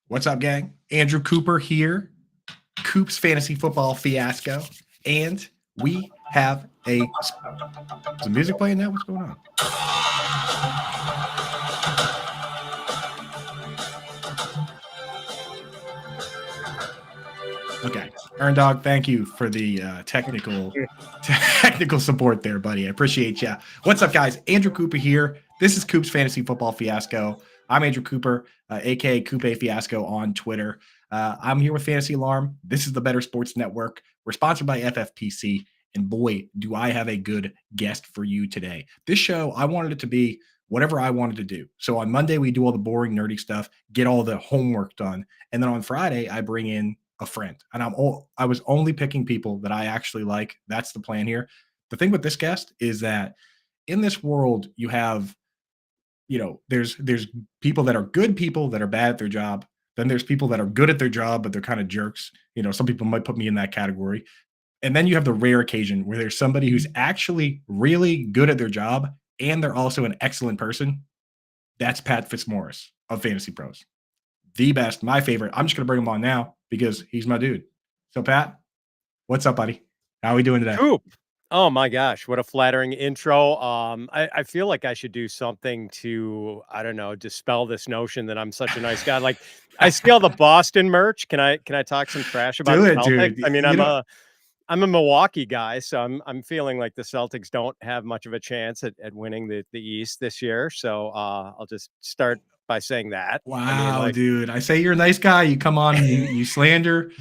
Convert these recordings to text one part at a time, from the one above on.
What's up, gang? Andrew Cooper here, Coop's Fantasy Football Fiasco, and we have is the music playing now? What's going on? Okay, Earn Dog, thank you for the technical support there, buddy. I appreciate you. What's up, guys? Andrew Cooper here. This is Coop's Fantasy Football Fiasco. I'm Andrew Cooper, aka Coupe Fiasco on Twitter. I'm here with Fantasy Alarm. This is the Better Sports Network. We're sponsored by FFPC, and boy, do I have a good guest for you today. This show, I wanted it to be whatever I wanted to do. So on Monday, we do all the boring, nerdy stuff, get all the homework done, and then on Friday, I bring in a friend. And I was only picking people that I actually like. That's the plan here. The thing with this guest is that in this world, you have, there's people that are good people that are bad at their job. Then there's people that are good at their job, but they're kind of jerks. Some people might put me in that category. And then you have the rare occasion where there's somebody who's actually really good at their job and they're also an excellent person. That's Pat Fitzmaurice of Fantasy Pros. The best, my favorite. I'm just going to bring him on now because he's my dude. So, Pat, what's up, buddy? How are we doing today? Coop. Oh my gosh, what a flattering intro. I feel like I should do something to, I don't know, dispel this notion that I'm such a nice guy. Like I steal the Boston merch. Can I talk some trash about the Celtics? Dude. I mean, I'm a Milwaukee guy, so I'm feeling like the Celtics don't have much of a chance at winning the East this year. So I'll just start by saying that. Wow, dude. I say you're a nice guy. You come on and you slander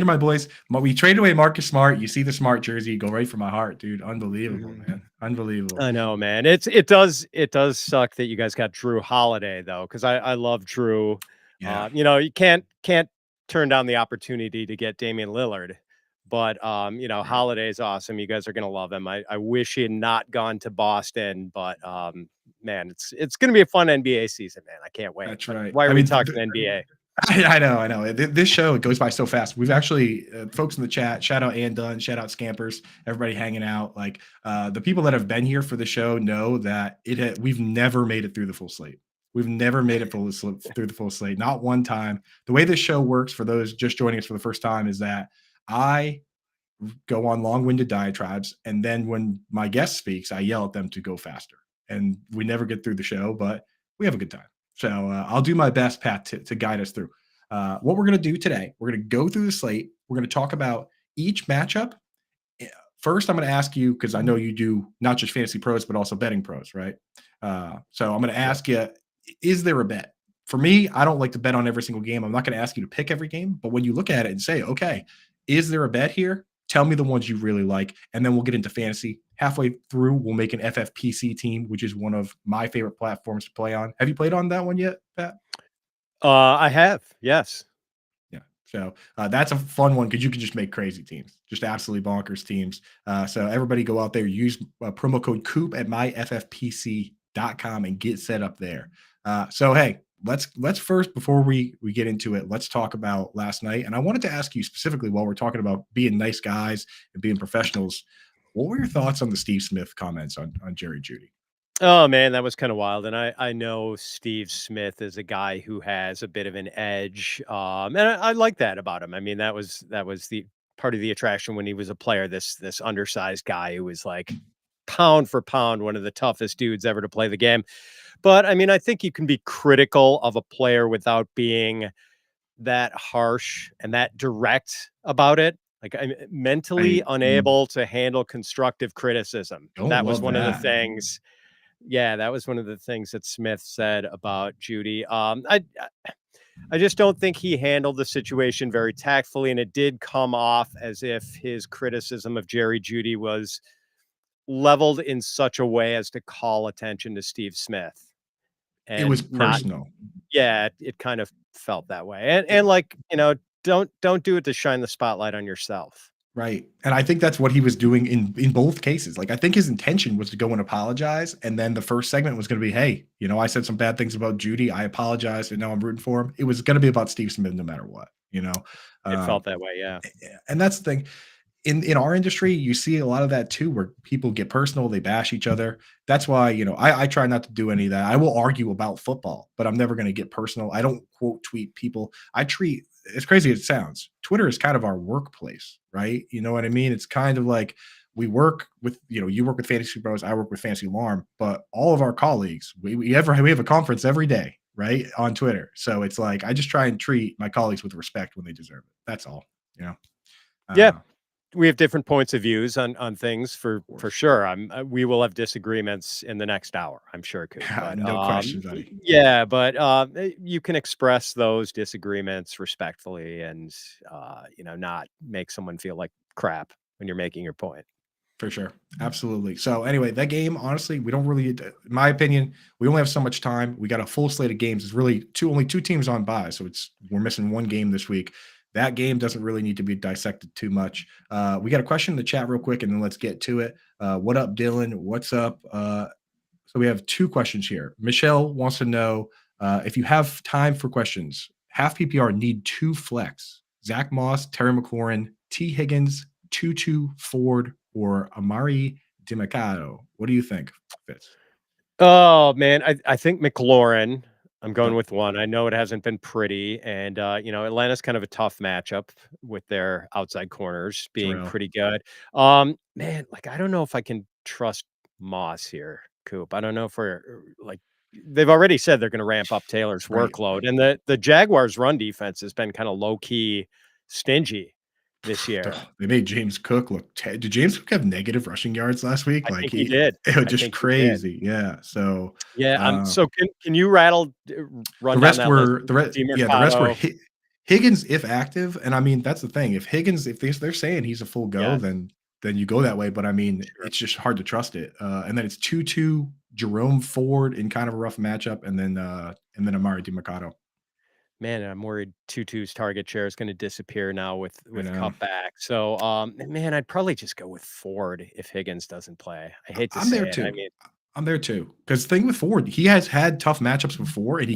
my boys. We traded away Marcus Smart. You see the Smart jersey, you go right for my heart, dude. Unbelievable, man. Unbelievable. I know, man. It does suck that you guys got Drew Holiday though, because I love Drew. Yeah. You can't turn down the opportunity to get Damian Lillard. But Holiday is awesome. You guys are gonna love him. I wish he had not gone to Boston, but man, it's gonna be a fun NBA season, man. I can't wait. That's right. Why are we talking NBA? I know. This show, it goes by so fast. We've actually, folks in the chat, shout out Ann Dunn, shout out Scampers, everybody hanging out. Like the people that have been here for the show know that we've never made it through the full slate. We've never made it through the full slate, not one time. The way this show works for those just joining us for the first time is that I go on long-winded diatribes, and then when my guest speaks, I yell at them to go faster. And we never get through the show, but we have a good time. So I'll do my best, Pat, to guide us through. What we're going to do today, we're going to go through the slate. We're going to talk about each matchup. First, I'm going to ask you, because I know you do not just Fantasy Pros, but also betting pros, right? So I'm going to ask you, is there a bet? For me, I don't like to bet on every single game. I'm not going to ask you to pick every game, but when you look at it and say, okay, is there a bet here? Tell me the ones you really like, and then we'll get into fantasy. Halfway through, we'll make an FFPC team, which is one of my favorite platforms to play on. Have you played on that one yet, Pat? I have, yes. Yeah. So that's a fun one because you can just make crazy teams, just absolutely bonkers teams. So everybody go out there, use promo code Coop at myffpc.com and get set up there. So, hey, let's first, before we get into it, let's talk about last night. And I wanted to ask you specifically, while we're talking about being nice guys and being professionals, what were your thoughts on the Steve Smith comments on Jerry Jeudy? Oh man, that was kind of wild. And I know Steve Smith is a guy who has a bit of an edge. And I like that about him. I mean, that was the part of the attraction when he was a player, this undersized guy who was like pound for pound one of the toughest dudes ever to play the game. But I mean, I think you can be critical of a player without being that harsh and that direct about it. Like I'm mentally unable to handle constructive criticism. That was one of the things. Yeah, that was one of the things that Smith said about Jeudy. I just don't think he handled the situation very tactfully, and it did come off as if his criticism of Jerry Jeudy was leveled in such a way as to call attention to Steve Smith. And it was personal. It kind of felt that way. And like, don't do it to shine the spotlight on yourself. Right. And I think that's what he was doing in both cases. Like, I think his intention was to go and apologize. And then the first segment was going to be, hey, I said some bad things about Jeudy. I apologize. And now I'm rooting for him. It was going to be about Steve Smith no matter what, It felt that way. Yeah. And that's the thing. in our industry, you see a lot of that too, where people get personal, they bash each other. That's why, I try not to do any of that. I will argue about football, but I'm never going to get personal. I don't quote tweet people. I treat, as crazy as it sounds, Twitter is kind of our workplace, right? You know what I mean? It's kind of like we work with, you work with Fantasy Pros, I work with Fantasy Alarm, but all of our colleagues, we have a conference every day, right? On Twitter. So it's like I just try and treat my colleagues with respect when they deserve it. That's all, you know. Yeah, Uh, we have different points of views on things of for course. sure. We will have disagreements in the next hour, I'm sure, Coop. But No question, buddy. yeah, but you can express those disagreements respectfully, and not make someone feel like crap when you're making your point. For sure. Absolutely. So anyway, that game, honestly, we don't really, in my opinion, we only have so much time. We got a full slate of games. It's really only two teams on bye. So we're missing one game this week. That game doesn't really need to be dissected too much. We got a question in the chat real quick and then let's get to it. What up, Dylan? What's up? So we have two questions here. Michelle wants to know if you have time for questions. Half PPR need two flex: Zach Moss, Terry McLaurin, T. Higgins, Tutu Ford, or Amari DiMercato. What do you think, Fitz? Oh man, I think McLaurin. I'm going Yep, with one. I know it hasn't been pretty, and Atlanta's kind of a tough matchup with their outside corners being Terrell. pretty good. Man, like I don't know if I can trust Moss here, Coop. I don't know if we're like they've already said they're going to ramp up Taylor's Right. workload, and the Jaguars' run defense has been kind of low key stingy this year. They made James Cook look. Did James Cook have negative rushing yards last week? I Like think he did. it was I just think he did. crazy. Yeah. So Yeah. uh, So can you run the down rest that list? were the rest were DeMercado. Higgins if active, and I mean that's the thing. If Higgins, if they're saying he's a full go, Yes, then you go that way. But I mean, sure. it's just hard to trust it. And then it's 2-2 Jerome Ford in kind of a rough matchup, and then Amari DiMercato. Man, I'm worried Tutu's target share is gonna disappear now I with know. Cup back. So, man, I'd probably just go with Ford if Higgins doesn't play. I hate to I'm there say it. I too. mean, I'm there too. Because the thing with Ford, he has had tough matchups before, and he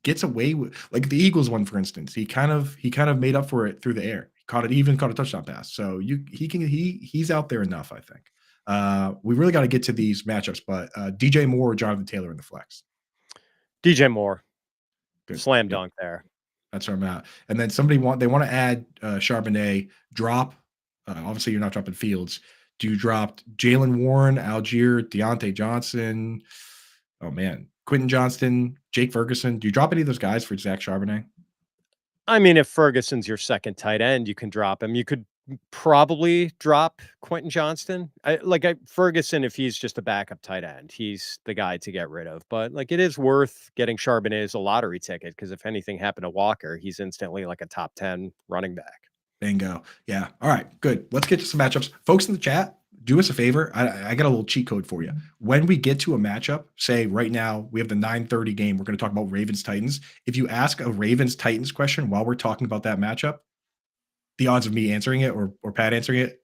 gets away with, like, the Eagles one, for instance. He kind of made up for it through the air. Caught a touchdown pass. So he's out there enough, I think. We really got to get to these matchups, but DJ Moore or Jonathan Taylor in the flex. DJ Moore, Good. slam Yep. dunk there. That's where I'm at. And then they want to add Charbonnet. Drop. Obviously, you're not dropping Fields. Do you drop Jalen Warren, Algier, Deontay Johnson? Oh man, Quentin Johnston, Jake Ferguson. Do you drop any of those guys for Zach Charbonnet? I mean, if Ferguson's your second tight end, you can drop him. You could probably drop Quentin Johnston. Ferguson, if he's just a backup tight end, he's the guy to get rid of. But like, it is worth getting Charbonnet as a lottery ticket because if anything happened to Walker, he's instantly like a top 10 running back. Bingo. Yeah. All right. Good. Let's get to some matchups. Folks in the chat, do us a favor. I got a little cheat code for you. When we get to a matchup, say right now we have the 9:30 game. We're going to talk about Ravens Titans. If you ask a Ravens Titans question while we're talking about that matchup, the odds of me answering it or Pat answering it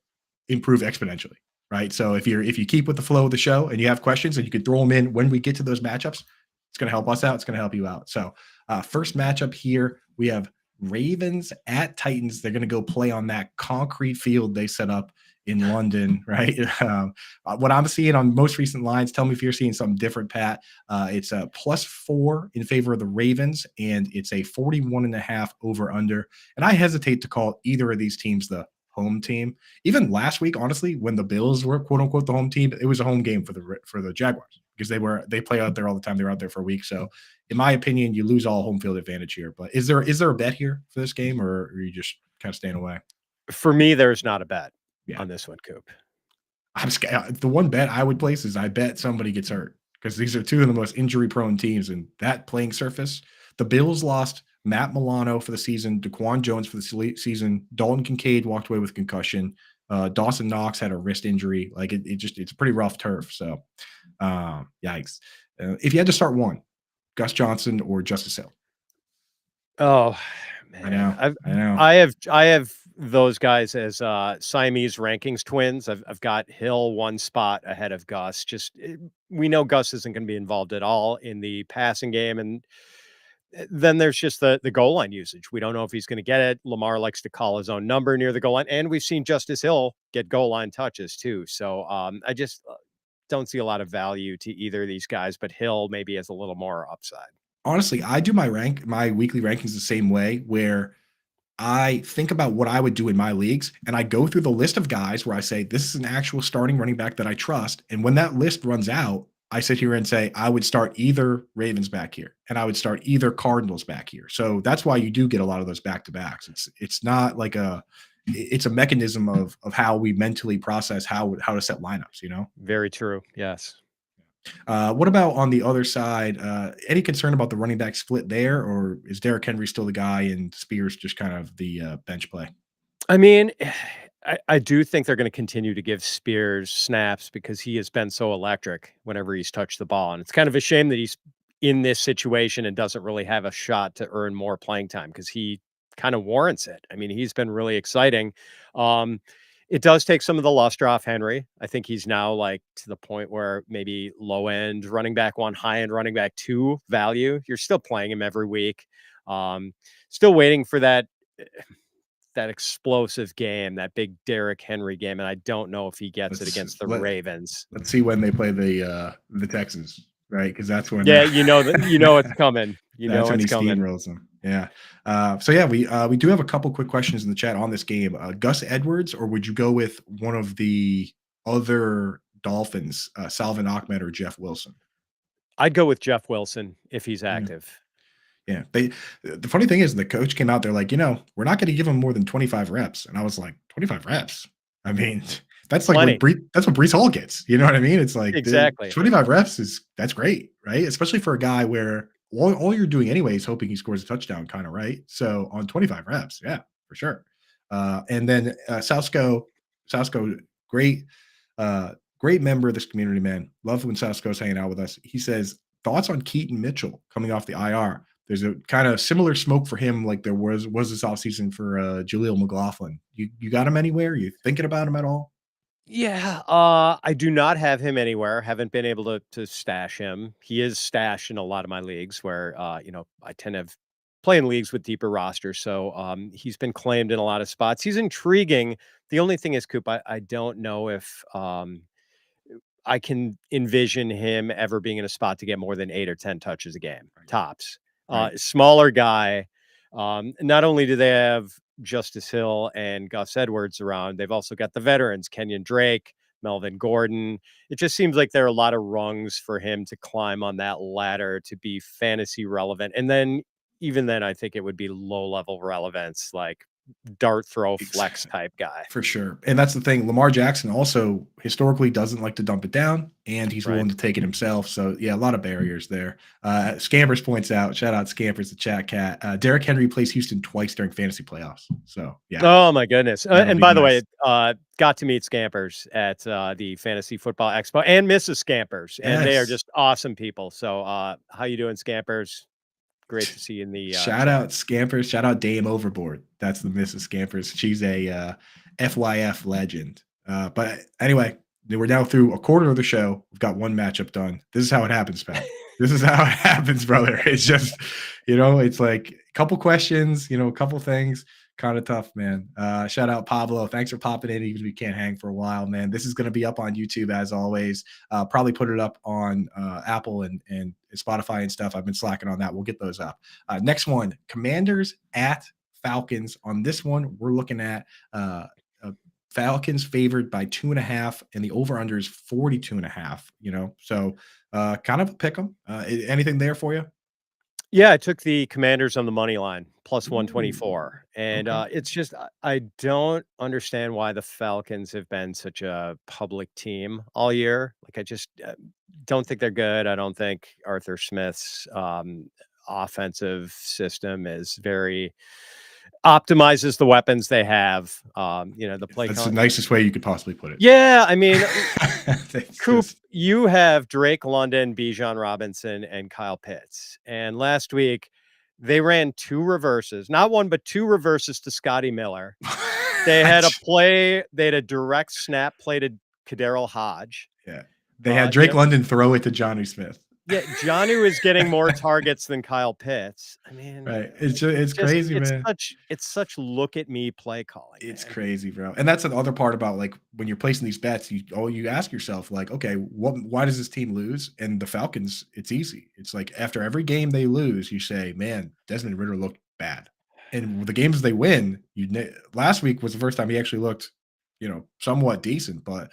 improve exponentially. Right. So if you keep with the flow of the show and you have questions and you can throw them in when we get to those matchups, it's going to help us out. It's going to help you out. So first matchup here, we have Ravens at Titans. They're going to go play on that concrete field they set up in London, right? What I'm seeing on most recent lines, tell me if you're seeing something different, Pat. It's a +4 in favor of the Ravens, and it's a 41.5 over under. And I hesitate to call either of these teams the home team. Even last week, honestly, when the Bills were quote unquote the home team, it was a home game for the Jaguars because they play out there all the time. They were out there for a week, so in my opinion, you lose all home field advantage here. But is there a bet here for this game, or are you just kind of staying away? For me, there's not a bet Yeah, on this one, Coop. I'm scared. The one bet I would place is I bet somebody gets hurt because these are two of the most injury-prone teams in that playing surface. The Bills lost Matt Milano for the season, Daquan Jones for the season. Dalton Kincaid walked away with concussion. Dawson Knox had a wrist injury. Like it's a pretty rough turf. So, yikes. If you had to start one, Gus Johnson or Justice Hill. Oh I man, know. I know. I have those guys as Siamese rankings twins. I've got Hill one spot ahead of Gus. We know Gus isn't going to be involved at all in the passing game, and Then there's just the goal line usage. We don't know if he's going to get it. Lamar likes to call his own number near the goal line, and we've seen Justice Hill get goal line touches too. So I just don't see a lot of value to either of these guys, but Hill maybe has a little more upside. Honestly, I do my weekly rankings the same way, where I think about what I would do in my leagues, and I go through the list of guys where I say, this is an actual starting running back that I trust. And when that list runs out, I sit here and say, I would start either Ravens back here and I would start either Cardinals back here. So that's why you do get a lot of those back-to-backs. It's not like it's a mechanism of how we mentally process how to set lineups, you know? Very true. Yes. What about on the other side? Any concern about the running back split there, or is Derrick Henry still the guy and Spears just kind of the bench play? I mean, I do think they're going to continue to give Spears snaps because he has been so electric whenever he's touched the ball. And it's kind of a shame that he's in this situation and doesn't really have a shot to earn more playing time because he kind of warrants it. I mean, he's been really exciting. It does take some of the luster off Henry. I think he's now like to the point where maybe low end running back one, high end running back two value. You're still playing him every week. Still waiting for that explosive game, that big Derrick Henry game, and I don't know if he gets it against the Ravens. Let's see when they play the Texans, right? Because that's when you know it's coming. That's when he steamrolls them. Yeah. So yeah, we do have a couple quick questions in the chat on this game. Gus Edwards, or would you go with one of the other Dolphins, Salvin Ahmed or Jeff Wilson? I'd go with Jeff Wilson if he's active. Yeah. The funny thing is the coach came out there like, we're not going to give him more than 25 reps. And I was like, 25 reps? I mean, that's like that's what Breece Hall gets. You know what I mean? It's like exactly 25 reps that's great, right? Especially for a guy where all you're doing anyway is hoping he scores a touchdown, kind of, right? So on 25 reps, yeah, for sure. And then Salsco, great member of this community, man. Love when Salsco's hanging out with us. He says, thoughts on Keaton Mitchell coming off the IR? There's a kind of similar smoke for him like there was this offseason for Jaleel McLaughlin. You got him anywhere? You thinking about him at all? Yeah, I do not have him anywhere. Haven't been able to stash him. He is stashed in a lot of my leagues where I tend to play in leagues with deeper rosters. So he's been claimed in a lot of spots. He's intriguing. The only thing is, Coop, I don't know if I can envision him ever being in a spot to get more than 8 or 10 touches a game, tops. Smaller guy. Not only do they have Justice Hill and Gus Edwards around, they've also got the veterans, Kenyon Drake, Melvin Gordon. It just seems like there are a lot of rungs for him to climb on that ladder to be fantasy relevant. And then even then, I think it would be low level relevance, like dart throw flex type guy. For sure. And that's the thing. Lamar Jackson also historically doesn't like to dump it down, and he's willing to take it himself. So yeah, a lot of barriers there. Scampers points out, shout out Scampers, the chat cat. Derrick Henry plays Houston twice during fantasy playoffs. So yeah. Oh my goodness. And by the way, got to meet Scampers at the Fantasy Football Expo and Mrs. Scampers. And they are just awesome people. So how you doing, Scampers? Great to see you in the shout out Scampers, shout out Dame Overboard. That's the Mrs. Scampers. She's a FYF legend. But anyway, we're now through a quarter of the show. We've got one matchup done. This is how it happens, Pat. This is how it happens, brother. It's just, it's like a couple questions, a couple things. Kind of tough, man. Shout out Pablo. Thanks for popping in, even if you can't hang for a while, man. This is going to be up on YouTube as always. Probably put it up on Apple and Spotify and stuff. I've been slacking on that. We'll get those up. Next one, Commanders at Falcons. On this one, we're looking at Falcons favored by 2.5, and the over-under is 42.5. So kind of a pick 'em. Anything there for you? Yeah, I took the Commanders on the money line, plus 124. And it's just, I don't understand why the Falcons have been such a public team all year. Like, I just don't think they're good. I don't think Arthur Smith's offensive system is very optimizes the weapons they have. The play. That's the nicest way you could possibly put it. Yeah, I mean, Coop, you have Drake London, Bijan Robinson, and Kyle Pitts. And last week, they ran 2 reverses, not one, but 2 reverses to Scotty Miller. They had a direct snap play to Kaderil Hodge. Yeah. They had Drake London throw it to Jonnu Smith. Yeah, Jonnu is getting more targets than Kyle Pitts. I mean, Right. It's crazy, man. it's such look at me play calling, It's man. crazy, bro. And that's the other part about like when you're placing these bets, you ask yourself, like, okay, why does this team lose? And the Falcons, it's easy. It's like after every game they lose, you say, man, Desmond Ritter looked bad. And the games they win, last week was the first time he actually looked, somewhat decent, but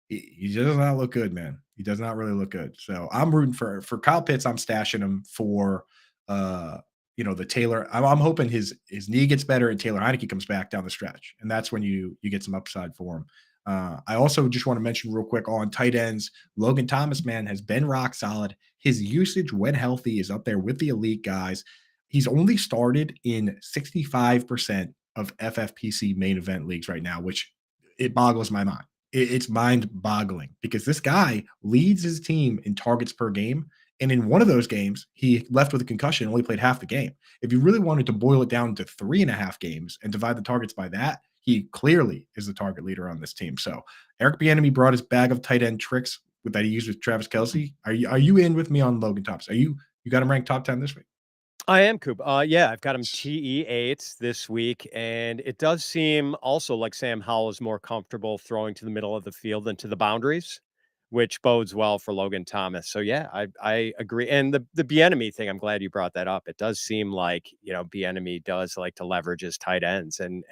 he does not look good, man. He does not really look good. So I'm rooting for Kyle Pitts. I'm stashing him for the Taylor. I'm hoping his knee gets better and Taylor Heineke comes back down the stretch, and that's when you get some upside for him. I also just want to mention real quick on tight ends, Logan Thomas, man, has been rock solid. His usage when healthy is up there with the elite guys. He's only started in 65% of FFPC main event leagues right now, which it boggles my mind. It's mind boggling because this guy leads his team in targets per game. And in one of those games, he left with a concussion and only played half the game. If you really wanted to boil it down to 3.5 games and divide the targets by that, he clearly is the target leader on this team. So Eric Bieniemy brought his bag of tight end tricks that he used with Travis Kelce. Are you in with me on Logan Thomas? You got him ranked top 10 this week? I am, Coop. Yeah, I've got him TE8 this week, and it does seem also like Sam Howell is more comfortable throwing to the middle of the field than to the boundaries, which bodes well for Logan Thomas. So yeah, I agree. And the Bieniemy thing, I'm glad you brought that up. It does seem like Bieniemy does like to leverage his tight ends, and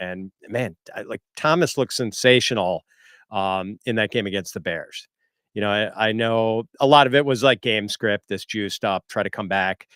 man, like Thomas looks sensational in that game against the Bears. I know a lot of it was like game script, this juiced up, try to come back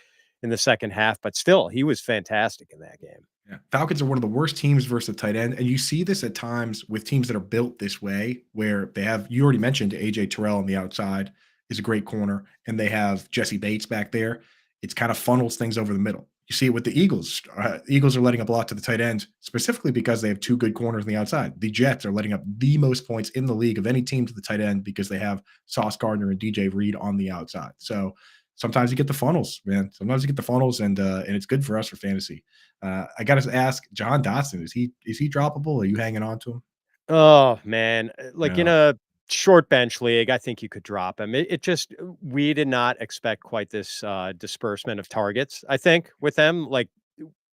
in the second half, but still, he was fantastic in that game. Yeah. Falcons are one of the worst teams versus the tight end. And you see this at times with teams that are built this way, where they have, you already mentioned AJ Terrell on the outside is a great corner, and they have Jesse Bates back there. It's kind of funnels things over the middle. You see it with the Eagles. Eagles are letting up a lot to the tight end, specifically because they have two good corners on the outside. The Jets are letting up the most points in the league of any team to the tight end because they have Sauce Gardner and DJ Reed on the outside. So sometimes you get the funnels, man. Sometimes you get the funnels, and it's good for us for fantasy. I got to ask, John Dotson, is he droppable? Are you hanging on to him? Oh man, like in No. a short bench league, I think you could drop him. It just we did not expect quite this disbursement of targets. I think with them, like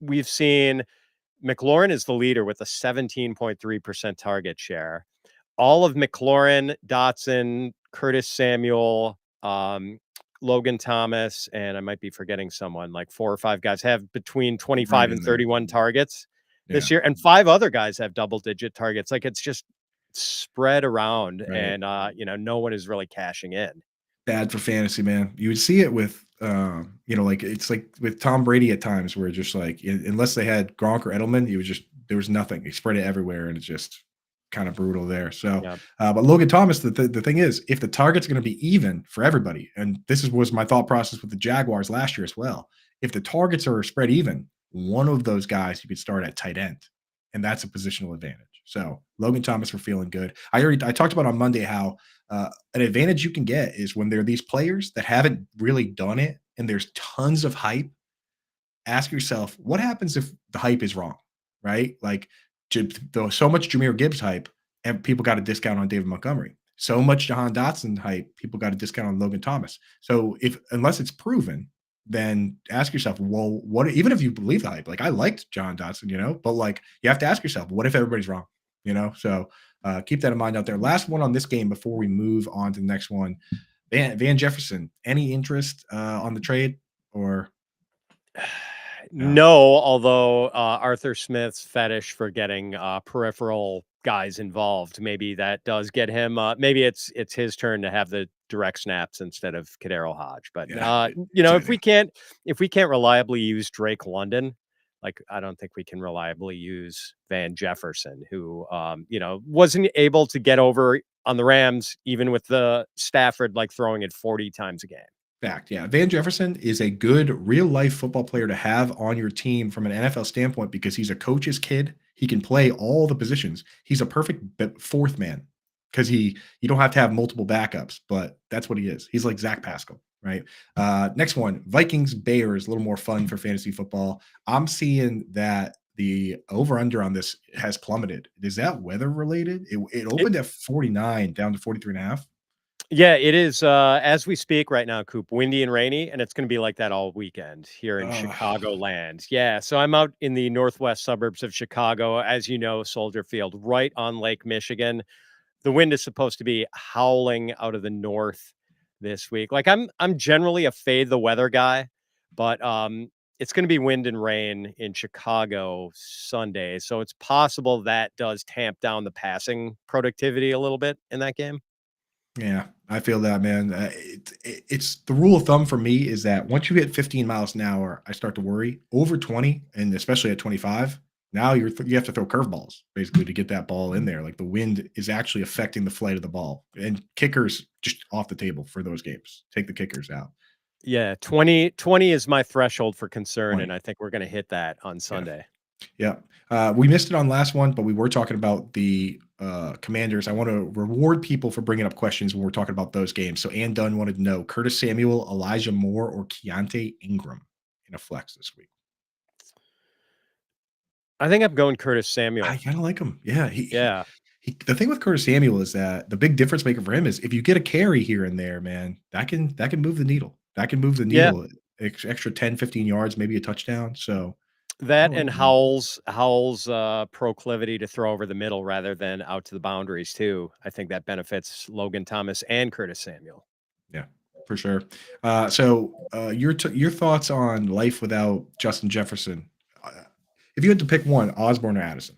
we've seen, McLaurin is the leader with a 17.3% target share. All of McLaurin, Dotson, Curtis Samuel, Logan Thomas, and I might be forgetting someone, like 4 or 5 guys have between Right 25 and in there. 31 targets Yeah. this year, and 5 other guys have double-digit targets. Like, it's just spread around, Right. and, no one is really cashing in. Bad for fantasy, man. You would see it with, like it's like with Tom Brady at times where just like unless they had Gronk or Edelman, there was nothing. He spread it everywhere, and it's just kind of brutal there. So, Yeah. but Logan Thomas, the thing is, if the target's going to be even for everybody, and was my thought process with the Jaguars last year as well. If the targets are spread even, one of those guys you could start at tight end, and that's a positional advantage. So Logan Thomas, we're feeling good. I talked about on Monday how an advantage you can get is when there are these players that haven't really done it, and there's tons of hype. Ask yourself, what happens if the hype is wrong, right? Like, so much Jameer Gibbs hype, and people got a discount on David Montgomery. So much Jahan Dotson hype, people got a discount on Logan Thomas. So unless it's proven, then ask yourself, well, what? Even if you believe the hype, like I liked John Dotson, but like you have to ask yourself, what if everybody's wrong? So keep that in mind out there. Last one on this game before we move on to the next one. Van Jefferson, any interest on the trade or no? No, although Arthur Smith's fetish for getting peripheral guys involved, maybe that does get him. Maybe it's his turn to have the direct snaps instead of Kadero Hodge. But Yeah, it's if we can't reliably use Drake London, like I don't think we can reliably use Van Jefferson, who wasn't able to get over on the Rams, even with the Stafford like throwing it 40 times a game. fact. Yeah. Van Jefferson is a good real life football player to have on your team from an NFL standpoint because he's a coach's kid. He can play all the positions. He's a perfect fourth man because you don't have to have multiple backups, but that's what he is. He's like Zach Pascal, right? Next one, Vikings Bears, a little more fun for fantasy football. I'm seeing that the over under on this has plummeted. Is that weather related? It opened at 49 down to 43.5. Yeah, it is, as we speak right now, Coop, windy and rainy, and it's gonna be like that all weekend here in Uh, Chicagoland. Yeah, so I'm out in the northwest suburbs of Chicago, as you know, Soldier Field, right on Lake Michigan. The wind is supposed to be howling out of the north this week. Like, I'm generally a fade the weather guy, but, it's gonna be wind and rain in Chicago Sunday, so it's possible that does tamp down the passing productivity a little bit in that game. Yeah, I feel that, man. It's the rule of thumb for me is that once you hit 15 miles an hour, I start to worry. Over 20, and especially at 25, now you have to throw curveballs basically to get that ball in there. Like the wind is actually affecting the flight of the ball, and kickers just off the table for those games. Take the kickers out. Yeah, 20 is my threshold for concern, and 20. I think we're gonna hit that on Yeah. Sunday. Yeah. We missed it on last one, but we were talking about the Commanders. I want to reward people for bringing up questions when we're talking about those games. So Ann Dunn wanted to know Curtis Samuel, Elijah Moore, or Keontae Ingram in a flex this week. I think I'm going Curtis I Samuel. kind of like him. Yeah. Yeah. The thing with Curtis Samuel is that the big difference maker for him is if you get a carry here and there, man, that can move the needle. That can move the Yeah, needle extra 10, 15 yards, maybe a touchdown. So I that like and him. Howell's, proclivity to throw over the middle rather than out to the boundaries too. I think that benefits Logan Thomas and Curtis Samuel. Yeah, for sure. Your thoughts on life without Justin Jefferson? Uh, if you had to pick one, Osborne or Addison?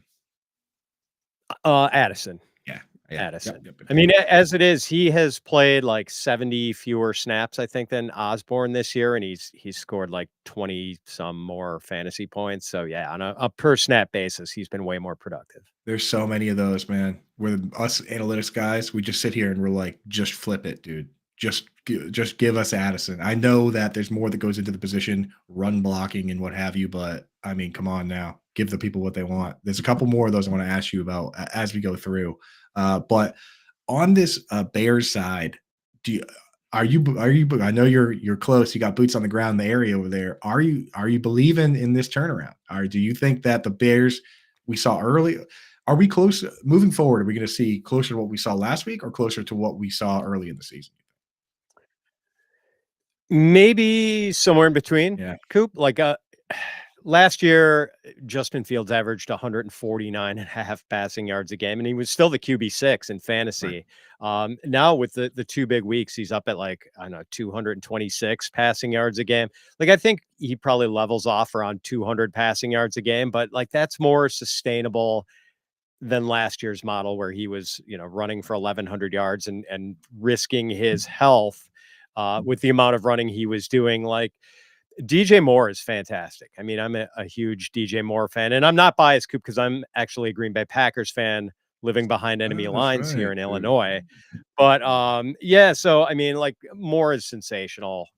Addison. Yeah, yeah, yep, Addison. yep, yep, I yep. mean, as it is, he has played like 70 fewer snaps, I think, than Osborne this year, and he's scored like 20 some more fantasy points. So yeah, on a per snap basis, he's been way more productive. There's so many of those, man. With us analytics guys, we just sit here and we're like, just flip it, dude. Just give us Addison. I know that there's more that goes into the position, run blocking and what have you, but I mean, come on now, give the people what they want. There's a couple more of those I want to ask you about as we go through. But on this Bears side, do you are you I know you're close. You got boots on the ground in the area over there. Are you believing in this turnaround? Or do you think that the Bears we saw early are we close moving forward? Are we going to see closer to what we saw last week or closer to what we saw early in the season? Maybe somewhere in between, Yeah, Coop. Like, last year, Justin Fields averaged 149 and a half passing yards a game, and he was still the QB6 in right. fantasy. Now with the 2 big weeks, he's up at like, I don't know, 226 passing yards a game. Like, I think he probably levels off around 200 passing yards a game, but like that's more sustainable than last year's model where he was, running for 1,100 yards and risking his health with the amount of running he was doing. Like DJ Moore is fantastic. I mean, I'm a huge DJ Moore fan, and I'm not biased, Coop, because I'm actually a Green Bay Packers fan living behind enemy Oh, that's lines right, here in dude. Illinois. But yeah, so I mean, like Moore is sensational.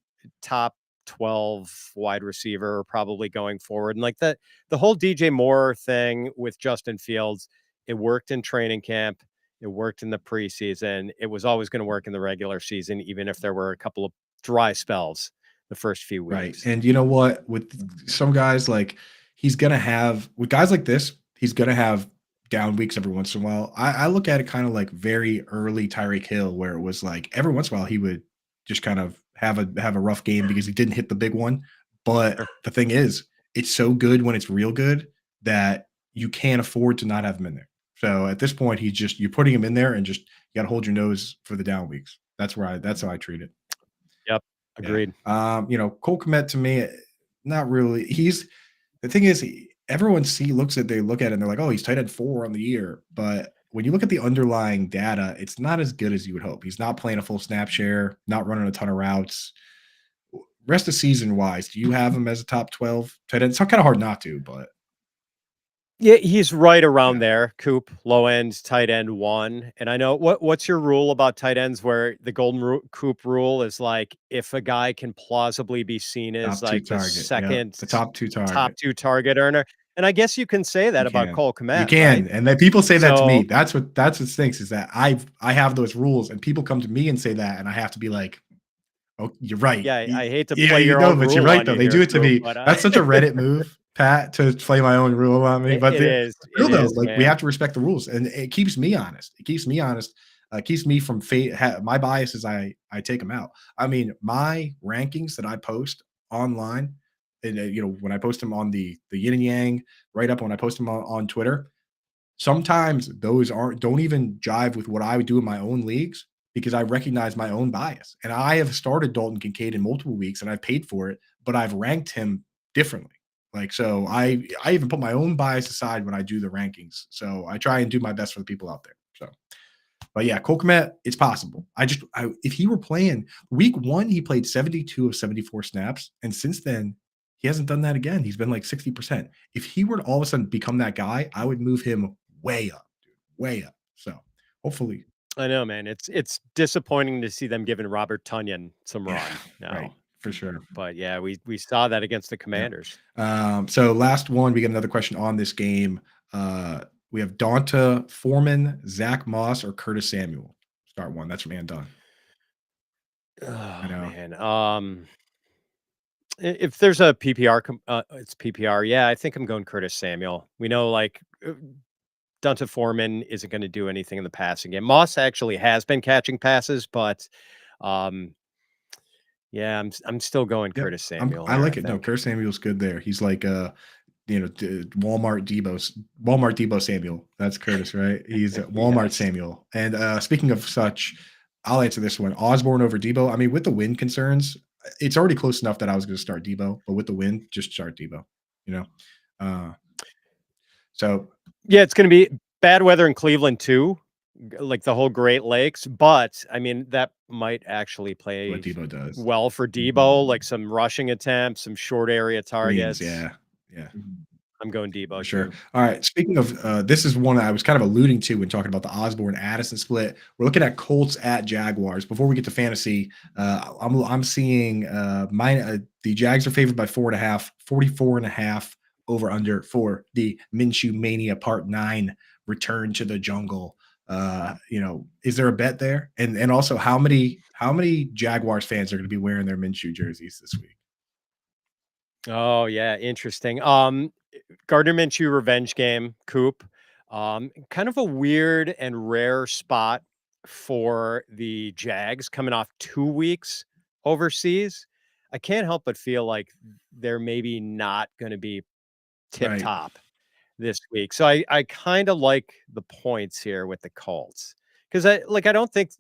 Top 12 wide receiver probably going forward. And like that, the whole DJ Moore thing with Justin Fields, it worked in training camp. It worked in the preseason. It was always going to work in the regular season, even if there were a couple of dry spells the first few Right. weeks. And you know what? With some guys, like he's gonna have with guys like this, he's gonna have down weeks every once in a while. I look at it kind of like very early Tyreek Hill, where it was like every once in a while he would just kind of have a rough game because he didn't hit the big one. But Sure. the thing is, it's so good when it's real good that you can't afford to not have him in there. So at this point, he's just you're putting him in there and just you gotta hold your nose for the down weeks. That's how I treat it. Yep. Yeah. Agreed. Cole Kmet to me, not really. He's the thing is everyone they look at it and they're like, oh, he's tight end 4 on the year. But when you look at the underlying data, it's not as good as you would hope. He's not playing a full snap share, not running a ton of routes. Rest of season wise, do you have him as a top 12 tight end? It's kind of hard not to, but Yeah, he's right around yeah. there. Coop, low end, tight end 1. And I know what's your rule about tight ends where the Coop rule is like if a guy can plausibly be seen as Top 2 like the target. Yeah. second The top 2 top target. 2 target earner. And I guess you can say that You about can. Cole You Kmet, right? can. And then people say that to me. So That's what stinks is that I have those rules and people come to me and say that and I have to be like, oh, you're right. yeah, I hate to Yeah, play you your know, own but you're rule right on though. you They here, do it to Coop, me. but That's such a Reddit move, Pat, to play my own rule on me. But it is. real It though, is, like we man. have to respect the rules, and it keeps me honest. It keeps me honest. Keeps me from my bias is I take them out. I mean, my rankings that I post online, and when I post them on the yin and yang, right up when I post them on Twitter, sometimes those don't even jive with what I would do in my own leagues because I recognize my own bias. And I have started Dalton Kincaid in multiple weeks and I've paid for it, but I've ranked him differently. Like, so I even put my own bias aside when I do the rankings. So I try and do my best for the people out there. So, but yeah, Cole Kmet, it's possible. If he were playing week 1, he played 72 of 74 snaps, and since then he hasn't done that again. He's been like 60%. If he were to all of a sudden become that guy, I would move him way up, dude, way up. So hopefully, I know, man. It's disappointing to see them giving Robert Tunyon some yeah, run right, now. for sure. But yeah, we saw that against the Yeah. Commanders. So last one, we get another question on this game. We have Donta Foreman, Zach Moss, or Curtis Samuel. Start one. That's from Andon. I Oh know. man. If there's a PPR, it's PPR. Yeah, I think I'm going Curtis Samuel. We know like Dunta Foreman isn't going to do anything in the passing game. Moss actually has been catching passes, but um, yeah, I'm still going Yep. Curtis Samuel I here, I like it. No, think. Curtis Samuel's good there. He's like Walmart Debo Samuel. That's Curtis, right? He's Walmart Yes. Samuel. And speaking of such, I'll answer this one. Osborne over Debo. I mean, with the win concerns, it's already close enough that I was going to start Debo, but with the win, just start Debo. You know. Uh, so Yeah, it's going to be bad weather in Cleveland too, like the whole Great Lakes. But I mean, that might actually what play Debo does. well for Debo, like some rushing attempts, some short area Screens, targets. yeah. Yeah. I'm going For Debo sure. too. All right. Speaking of, this is one I was kind of alluding to when talking about the Osborne Addison split. We're looking at Colts at Jaguars. Before we get to fantasy, I'm seeing the Jags are favored by 4.5, 44.5 over under for the Minshew Mania Part 9 return to the jungle. Is there a bet there? And also how many Jaguars fans are going to be wearing their Minshew jerseys this week? Oh yeah, interesting. Gardner Minshew revenge game, Coop. Kind of a weird and rare spot for the Jags coming off 2 weeks overseas. I can't help but feel like they're maybe not going to be tip Right. top this week. So I kind of like the points here with the Colts because I don't think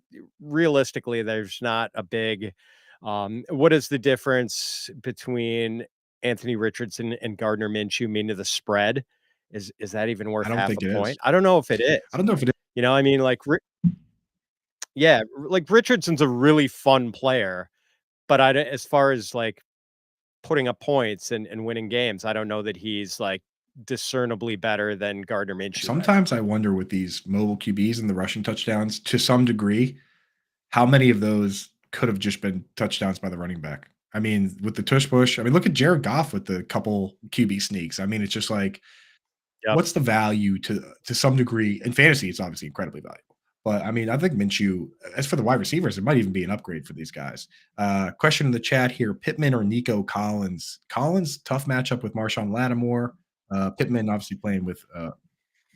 realistically there's not a big what is the difference between Anthony Richardson and Gardner Minshew mean to the spread? Is that even I worth don't half think a it is. point? I don't know if it I is. don't know if it is. I mean, yeah, like Richardson's a really fun player, but as far as like putting up points and winning games, I don't know that he's like discernibly better than Gardner Minshew right now. Sometimes I wonder with these mobile QBs and the rushing touchdowns, to some degree, how many of those could have just been touchdowns by the running back? I mean, with the tush push, I mean, look at Jared Goff with the couple QB sneaks. I mean, it's just like, Yep. what's the value to some degree? In fantasy, it's obviously incredibly valuable. But I mean, I think Minshew, as for the wide receivers, it might even be an upgrade for these guys. Question in the chat here: Pittman or Nico Collins? Collins, tough matchup with Marshawn Lattimore. Pittman obviously playing with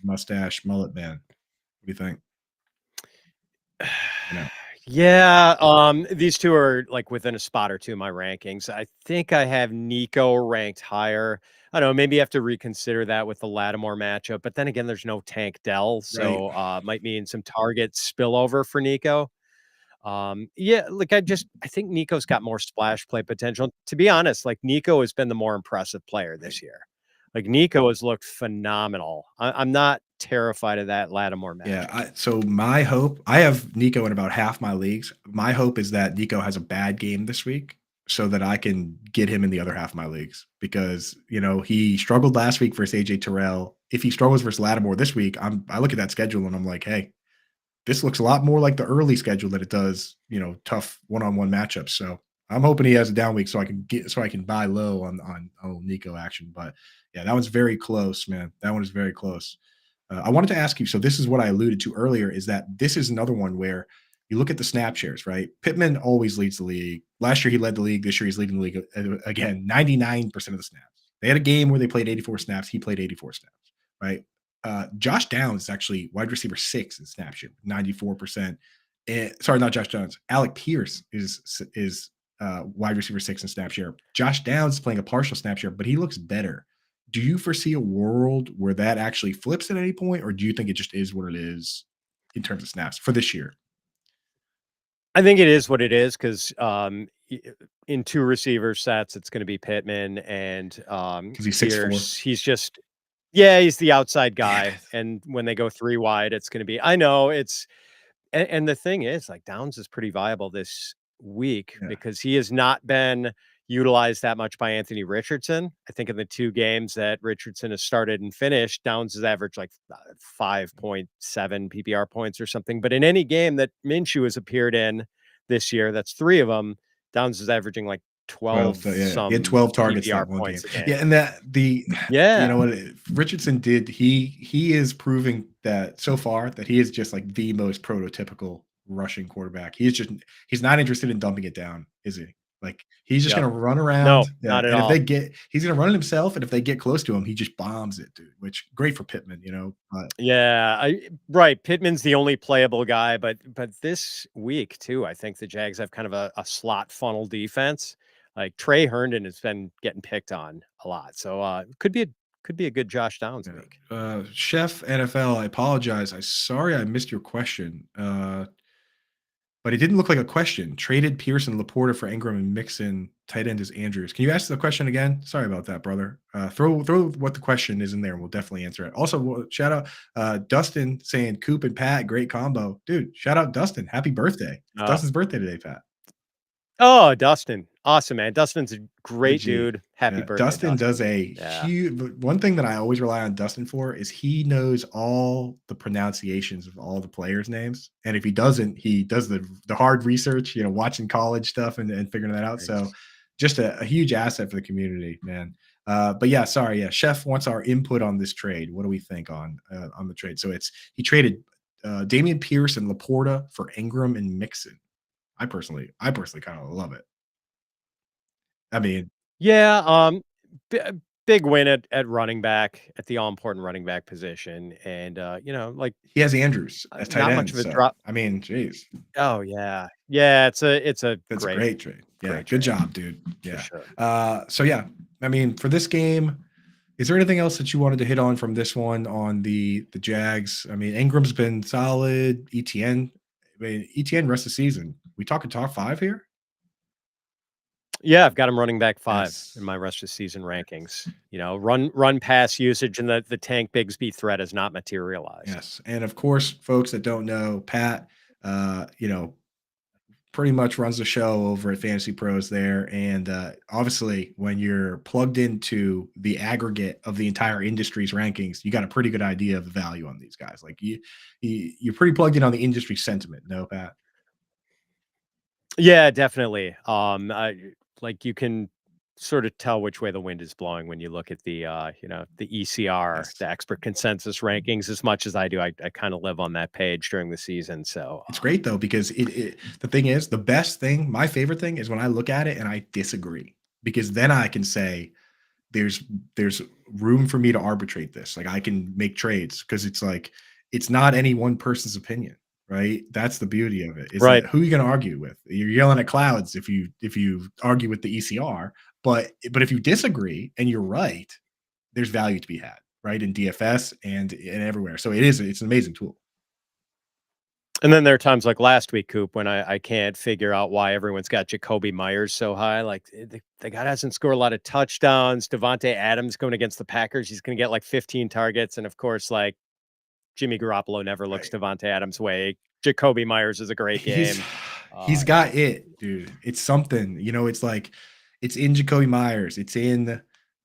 mustache mullet man. What do you think? You know, Yeah, these two are like within a spot or two of my rankings. I think I have Nico ranked higher. I don't know, maybe you have to reconsider that with the Lattimore matchup, but then again, there's no Tank Dell, right? so might mean some target spillover for Nico. Yeah, like I think Nico's got more splash play potential. To be honest, like Nico has been the more impressive player Right. this year. Like Nico has looked phenomenal. I'm not terrified of that Lattimore Yeah. matchup. So my hope, I have Nico in about half my leagues. My hope is that Nico has a bad game this week so that I can get him in the other half of my leagues because, he struggled last week versus AJ Terrell. If he struggles versus Lattimore this week, I look at that schedule and I'm like, hey, this looks a lot more like the early schedule than it does, tough one-on-one matchups. So I'm hoping he has a down week so I can buy low on Nico action. But yeah, that one's very close, man. That one is very close. I wanted to ask you. So this is what I alluded to earlier: is that this is another one where you look at the snap shares, right? Pittman always leads the league. Last year he led the league. This year he's leading the league again. 99% of the snaps. They had a game where they played 84 snaps. He played 84 snaps, right? Josh Downs is actually wide receiver 6 in snap share, 94%. Sorry, not Josh Downs. Alec Pierce is wide receiver 6 in snap share. Josh Downs is playing a partial snap share, but he looks better. Do you foresee a world where that actually flips at any point, or do you think it just is what it is in terms of snaps for this year? I think it is what it is because in 2 receiver sets, it's gonna be Pittman and, Because he's 6'4". Pierce. He's just yeah, he's the outside Yeah. guy, and when they go 3 wide, it's gonna be I know it's and the thing is, like, Downs is pretty viable this week Yeah. because he has not been utilized that much by Anthony Richardson. I think in the 2 games that Richardson has started and finished, Downs has averaged, like, 5.7 PPR points or something, but in any game that Minshew has appeared in this year, that's 3 of them, Downs is averaging, like, 12, 12 yeah. He had some 12 targets PPR that one game. points a game. Yeah, and that the you Yeah. know what Richardson did, he is proving that so far that he is just like the most prototypical rushing quarterback. He's not interested in dumping it down, is he? Like he's just Yep. gonna run around. No, Yeah. not at And if they all. get he's gonna run it himself, and if they get close to him, he just bombs it, dude. Which great for Pittman, But Yeah, I right. Pittman's the only playable guy, but this week too, I think the Jags have kind of a slot funnel defense. Like Trey Herndon has been getting picked on a lot, so could be a good Josh Downs yeah. week. Chef NFL, I apologize. I sorry I missed your question. But it didn't look like a question. Traded Pearson, Laporta for Ingram and Mixon. Tight end is Andrews. Can you ask the question again? Sorry about that, brother. Throw what the question is in there, and we'll definitely answer it. Also, shout out Dustin saying Coop and Pat, great combo, dude. Shout out Dustin, happy birthday! It's Uh, Dustin's birthday today, Pat. oh, Dustin, awesome man. Dustin's a The great G. dude. Happy Yeah, birthday, Dustin does Dustin. a Yeah, huge one thing that I always rely on Dustin for is he knows all the pronunciations of all the players' names. And if he doesn't, he does the hard research, watching college stuff and figuring that out. So nice. just a huge asset for the community, man. But yeah, sorry, yeah. Chef wants our input on this trade. What do we think on the trade? So he traded Damian Pierce and Laporta for Ingram and Mixon. I personally kind of love it. I mean, Yeah, b- big win at running back at the all important running back position, and like he has Andrews as tight not much end, of a so, drop. I mean, geez, Oh, yeah. Yeah, it's a that's a great, great trade. Yeah, great good trade job, dude. for Yeah. sure. So yeah, I mean, for this game, is there anything else that you wanted to hit on from this one on the Jags? I mean, Ingram's been solid. ETN rest of the season. We talking top 5 here? Yeah, I've got him running back 5 in Yes. my rest of season Yes. rankings. Run pass usage and the Tank Bigsby threat has not materialized. Yes. And of course, folks that don't know, Pat, pretty much runs the show over at Fantasy Pros there. And obviously, when you're plugged into the aggregate of the entire industry's rankings, you got a pretty good idea of the value on these guys. Like you're pretty plugged in on the industry sentiment, no, Pat? Yeah, definitely. Like you can sort of tell which way the wind is blowing when you look at the ECR, Yes. the expert consensus rankings as much as I do. I kind of live on that page during the season. So, It's great though because the thing is the best thing, my favorite thing is when I look at it and I disagree because then I can say there's there's room for me to arbitrate this. Like I can make trades because it's like it's not any one person's opinion, right? That's the beauty of it. Is that right. who are you going to argue with? You're yelling at clouds if you argue with the ECR, but if you disagree and you're right, there's value to be had, right? In DFS and everywhere. So it's an amazing tool. And then there are times like last week, Coop, when I can't figure out why everyone's got Jacoby Myers so high. Like the guy doesn't score a lot of touchdowns. Devontae Adams going against the Packers, he's going to get like 15 targets. And of course, like Jimmy Garoppolo never looks Right. Devontae Adams' way. Jacoby Myers is a great He's game. he's Yeah, got it, dude. It's something. It's like it's in Jacoby Myers, it's in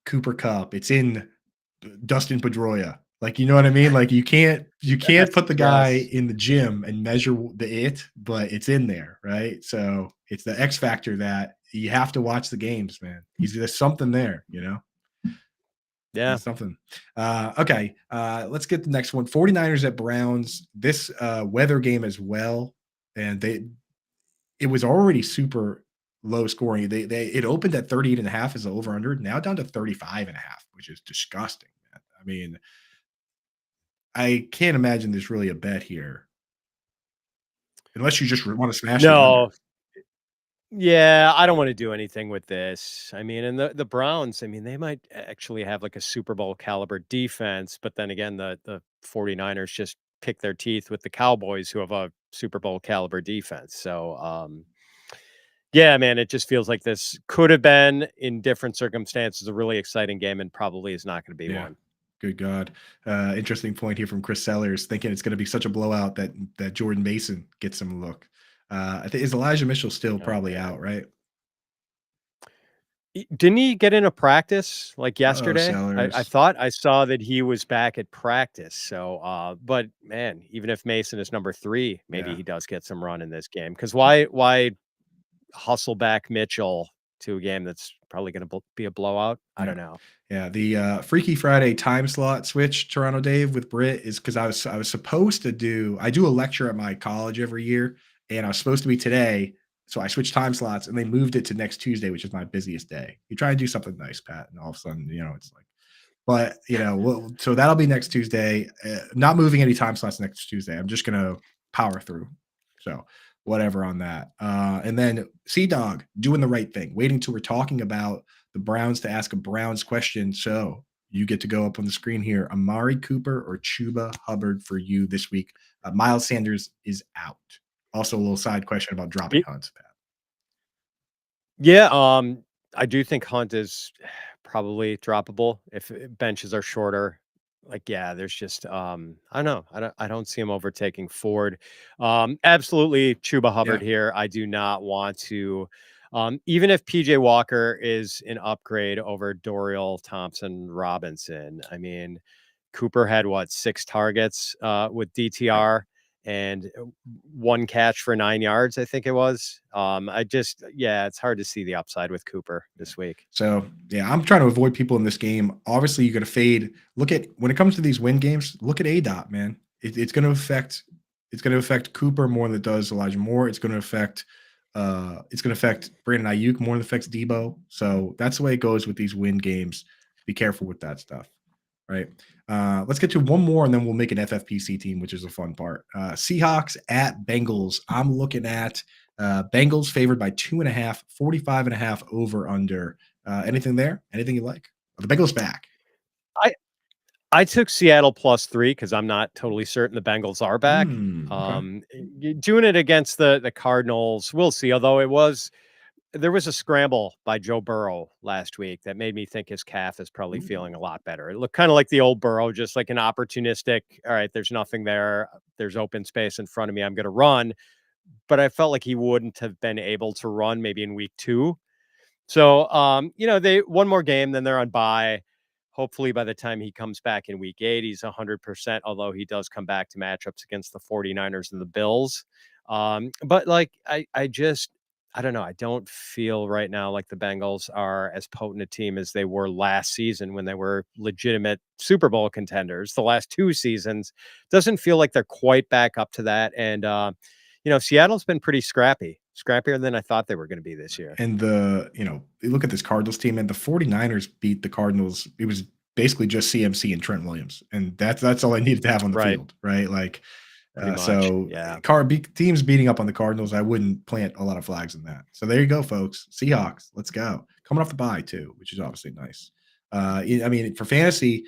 Cooper Cup, it's in Dustin Pedroia. Like, you know what I mean? Like you can't yes, put the guy yes, in the gym and measure but it's in there, right? So it's the X factor that you have to watch the games, man. There's something there. yeah. There's something. Okay. Let's get the next one. 49ers at Browns. This weather game as well. And it was already super low scoring. It opened at 38 and a half as the over under, now down to 35 and a half, which is disgusting, man. I mean, I can't imagine there's really a bet here, unless you just want to smash the under. No. Yeah, I don't wanna do anything with this. I mean, and the Browns, I mean, they might actually have, like, a Super Bowl caliber defense, but then again, the 49ers just pick their teeth with the Cowboys who have a Super Bowl caliber defense. So, yeah, man, it just feels like this could have been, in different circumstances, a really exciting game and probably is not gonna be Yeah. one. Good God. Interesting point here from Chris Sellers, thinking it's going to be such a blowout that Jordan Mason gets some look. I think is Elijah Mitchell still Oh, probably man. out, right? Didn't he get into practice, like, Uh-oh, yesterday? I Sellers. thought I saw that he was back at practice, so, but, man, even if Mason is number 3, maybe Yeah. he does get some run in this game. Because why hustle back Mitchell to a game that's probably gonna be a blowout? I Yeah. don't know. Yeah, the, Freaky Friday time slot switch, Toronto Dave, with Brit is because I was supposed to do a lecture at my college every year, and I was supposed to be today, so I switched time slots, and they moved it to next Tuesday, which is my busiest day. You try and do something nice, Pat, and all of a sudden, it's like but, so that'll be next Tuesday. Not moving any time slots next Tuesday. I'm just gonna power through. So whatever on that. And then Sea Dog doing the right thing, waiting till we're talking about the Browns to ask a Browns question. So you get to go up on the screen here. Amari Cooper or Chuba Hubbard for you this week. Miles Sanders is out. Also, a little side question about dropping Hunt, Pat. Yeah, I do think Hunt is probably droppable if benches are shorter. Like, yeah, there's just I don't know. I don't see him overtaking Ford. Absolutely Chuba Yeah. Hubbard here. I do not want to even if PJ Walker is an upgrade over Dorial Thompson Robinson. I mean, Cooper had what, 6 targets with Right. DTR and 1 catch for 9 yards, I think it was. I just yeah, it's hard to see the upside with Cooper Yeah. this week. So yeah, I'm trying to avoid people in this game. Obviously, you got to fade. Look at when it comes to these win games. Look at A dot, man. It's going to affect. It's going to affect Cooper more than it does Elijah Moore. It's going to affect. It's going to affect Brandon Ayuk more than it affects Debo. So that's the way it goes with these win games. Be careful with that stuff, right? Let's get to one more, and then we'll make an FFPC team, which is a fun part. Seahawks at Bengals. I'm looking at Bengals favored by 2.5, 45.5 over under. Anything there? Anything you like? The Bengals back. I I took Seattle +3 because I'm not totally certain the Bengals are back. Okay. Doing it against the Cardinals, we'll see. Although there was a scramble by Joe Burrow last week that made me think his calf is probably Ooh. feeling a lot better. It looked kind of like the old Burrow, just like an opportunistic. All right, there's nothing there. There's open space in front of me. I'm going to run. But I felt like he wouldn't have been able to run maybe in week 2. So, they one more game, then they're on bye. Hopefully, by the time he comes back in week 8, he's 100%, although he does come back to matchups against the 49ers and the Bills. But like, I don't know. I don't feel right now like the Bengals are as potent a team as they were last season when they were legitimate Super Bowl contenders. The last 2 seasons doesn't feel like they're quite back up to that. And, Seattle's been pretty scrappy, scrappier than I thought they were going to be this year. And you look at this Cardinals team, and the 49ers beat the Cardinals. It was basically just CMC and Trent Williams. And that's all I needed to have on the Right. field, right? Like, Pretty much. so Yeah. teams beating up on the Cardinals, I wouldn't plant a lot of flags in that. So there you go, folks. Seahawks, let's go. Coming off the bye too, which is obviously nice. I mean, for fantasy,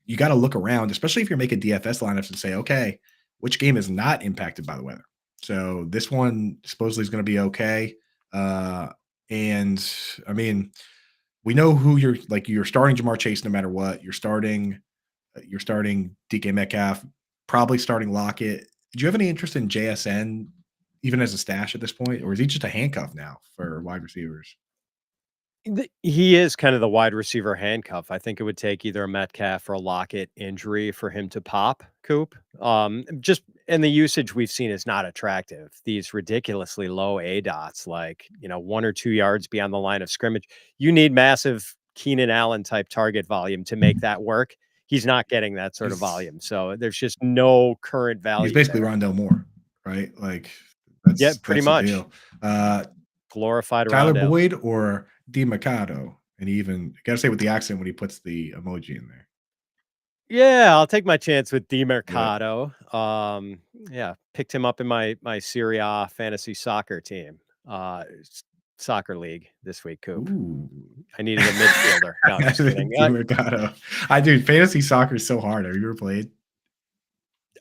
you got to look around, especially if you're making DFS lineups and say, okay, which game is not impacted by the weather? So this one supposedly is going to be okay. Uh, and I mean, we know who you're starting Jamar Chase no matter what. You're starting DK Metcalf, probably starting Lockett. Do you have any interest in JSN even as a stash at this point, or is he just a handcuff now for wide receivers? He is kind of the wide receiver handcuff. I think it would take either a Metcalf or a Lockett injury for him to pop, Coop. Just and the usage we've seen is not attractive. These ridiculously low A dots, like 1 or 2 yards beyond the line of scrimmage. You need massive Keenan Allen type target volume to make that work. He's not getting that sort of He's volume, so there's just no current he's value basically there. Rondell Moore, right? Like Yeah, that's pretty that's the much deal. Uh, glorified Tyler Rondale. Boyd or DeMarcado, and even gotta say with the accent when he puts the emoji in there. Yeah, I'll take my chance with Yep. DiMercato. Yeah, picked him up in my Serie A fantasy soccer team, soccer league this week, Coop. Ooh. I needed a midfielder. No, just kidding. Di Mercado. I do fantasy soccer is so hard. Have you ever played?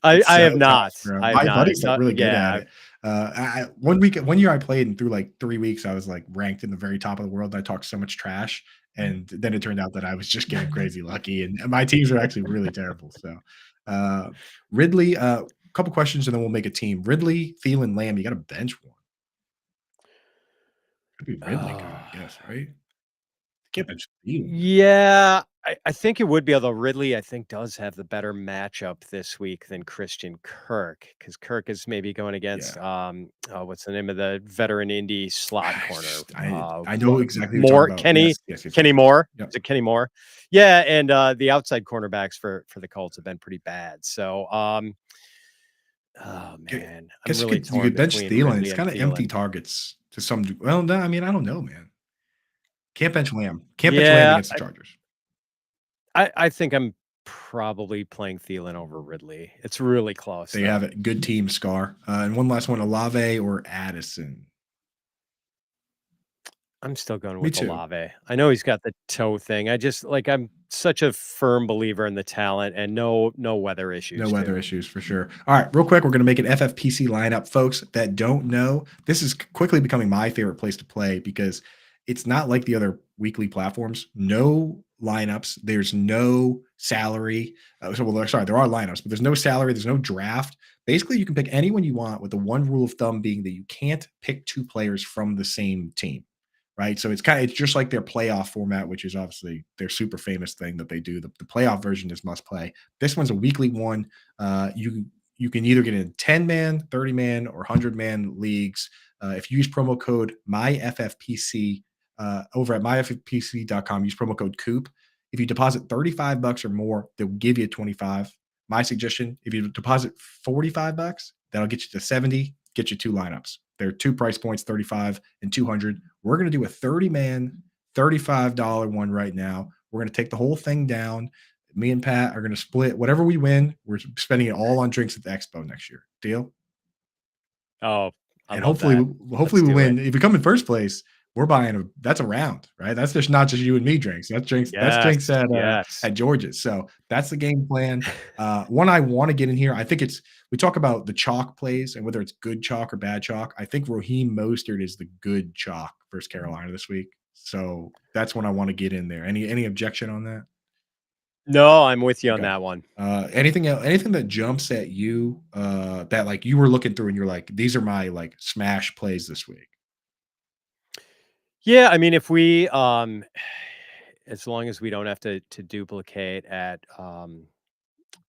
It's I so have tough, not. bro. I have My not. buddy's It's like really good at yeah. it. One year I played, and through like 3 weeks, I was like ranked in the very top of the world. I talked so much trash, and then it turned out that I was just getting crazy lucky, and my teams are actually really terrible. So, uh, Ridley, couple questions, and then we'll make a team. Ridley, Thielen, Lamb. You got to bench one. Could be Ridley good, I guess, right? Can't bench Thielen. Yeah, I think it would be, although Ridley, I think, does have the better matchup this week than Christian Kirk, because Kirk is maybe going against, Yeah. oh, what's the name of the veteran indie slot I corner? just I know exactly what you're talking More about. Yes, yes, yes, yes, Kenny yes. Moore. Yep. Is it Kenny Moore? Yeah, and the outside cornerbacks for the Colts have been pretty bad. So, oh Gu man, I'm Guess really you torn could bench between Thielen. Ridley It's and kinda empty Thielen. targets to some well, no, I mean, I don't know, man. Can't bench Lamb. Can't bench Lamb Yeah, against the Chargers. I think I'm probably playing Thielen over Ridley. It's really close There you have though. it. Good team, Scar. And one last one, Olave or Addison? I'm still going Me with too. Olave. I know he's got the toe thing. I just like I'm such a firm believer in the talent and no weather No issues weather too. issues for sure. All right, real quick, we're going to make an FFPC lineup. Folks that don't know, this is quickly becoming my favorite place to play because it's not like the other weekly platforms. No lineups. There's no salary. Sorry, there are lineups, but there's no salary. There's no draft. Basically, you can pick anyone you want, with the one rule of thumb being that you can't pick two players from the same team. Right. So it's just like their playoff format, which is obviously their super famous thing that they do. The playoff version is must play. This one's a weekly one. You can either get in 10-man, 30-man, or 100-man leagues. If you use promo code MyFFPC over at myffpc.com, use promo code Coop. If you deposit $35 or more, they'll give you 25. My suggestion: if you deposit $45, that'll get you to 70. Get you two lineups. There are two price points: 35 and 200. We're going to do a 30-man, $35 one right now. We're going to take the whole thing down. Me and Pat are going to split whatever we win. We're spending it all on drinks at the expo next year. Deal? Oh, I And love that. hopefully Let's we do it. win. If we come in first place, we're buying that's a round, right? That's just not just you and me drinks. That's drinks Yes, yes. at George's. So that's the game plan. One I want to get in here. I think it's we talk about the chalk plays and whether it's good chalk or bad chalk. I think Raheem Mostert is the good chalk versus Carolina this week. So that's when I want to get in there. Any objection on that? No, I'm with you on Okay. that one. Anything that jumps at you that like you were looking through and you're like, these are my like smash plays this week. Yeah, I mean, if we as long as we don't have to duplicate at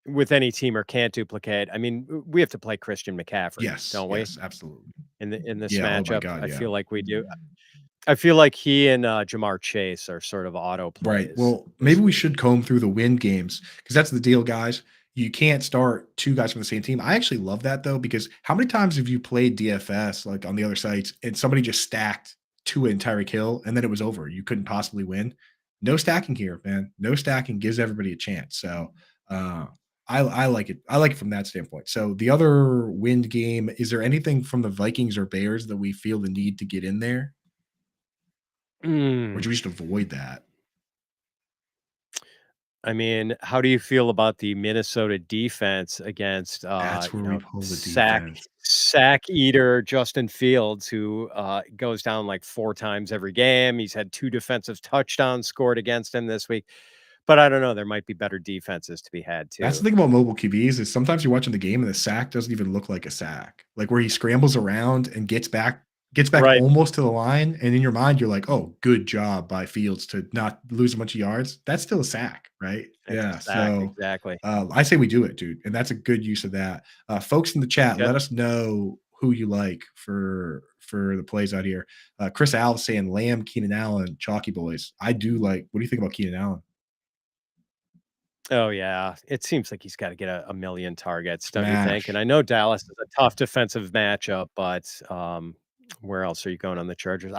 with any team or can't duplicate, I mean, we have to play Christian McCaffrey, Yes, don't we? yes, absolutely. In this Yeah, oh my matchup, god, I yeah. feel like we do. I feel like he and Jamar Chase are sort of auto Right. plays Well, maybe this we week. should comb through the win games because that's the deal, guys. You can't start two guys from the same team. I actually love that though, because how many times have you played DFS like on the other sites and somebody just stacked two in Tyreek Hill and then it was over? You couldn't possibly win. No stacking here, man. No stacking gives everybody a chance. So uh I like it. I like it from that standpoint. So the other wind game, is there anything from the Vikings or Bears that we feel the need to get in there? Or Mm. do we just avoid that? I mean, how do you feel about the Minnesota defense against, That's where we pull the sack defense. sack eater Justin Fields, who goes down like 4 times every game? He's had 2 defensive touchdowns scored against him this week, but I don't know. There might be better defenses to be had That's the too. thing about mobile QBs is sometimes you're watching the game and the sack doesn't even look like a sack. Like where he scrambles around and gets back Right. almost to the line, and in your mind you're like, "Oh, good job by Fields to not lose a bunch of yards." That's still a sack, right? It's Yeah. a sack. So Exactly. I say we do it, dude, and that's a good use of that. Folks in the chat, Okay. let us know who you like for the plays out here. Chris Alves saying Lamb, Keenan Allen, Chalky Boys. I do like. What do you think about Keenan Allen? Oh yeah. It seems like he's got to get a million targets, don't you think? And Smash. I know Dallas is a tough defensive matchup, but where else are you going on the Chargers?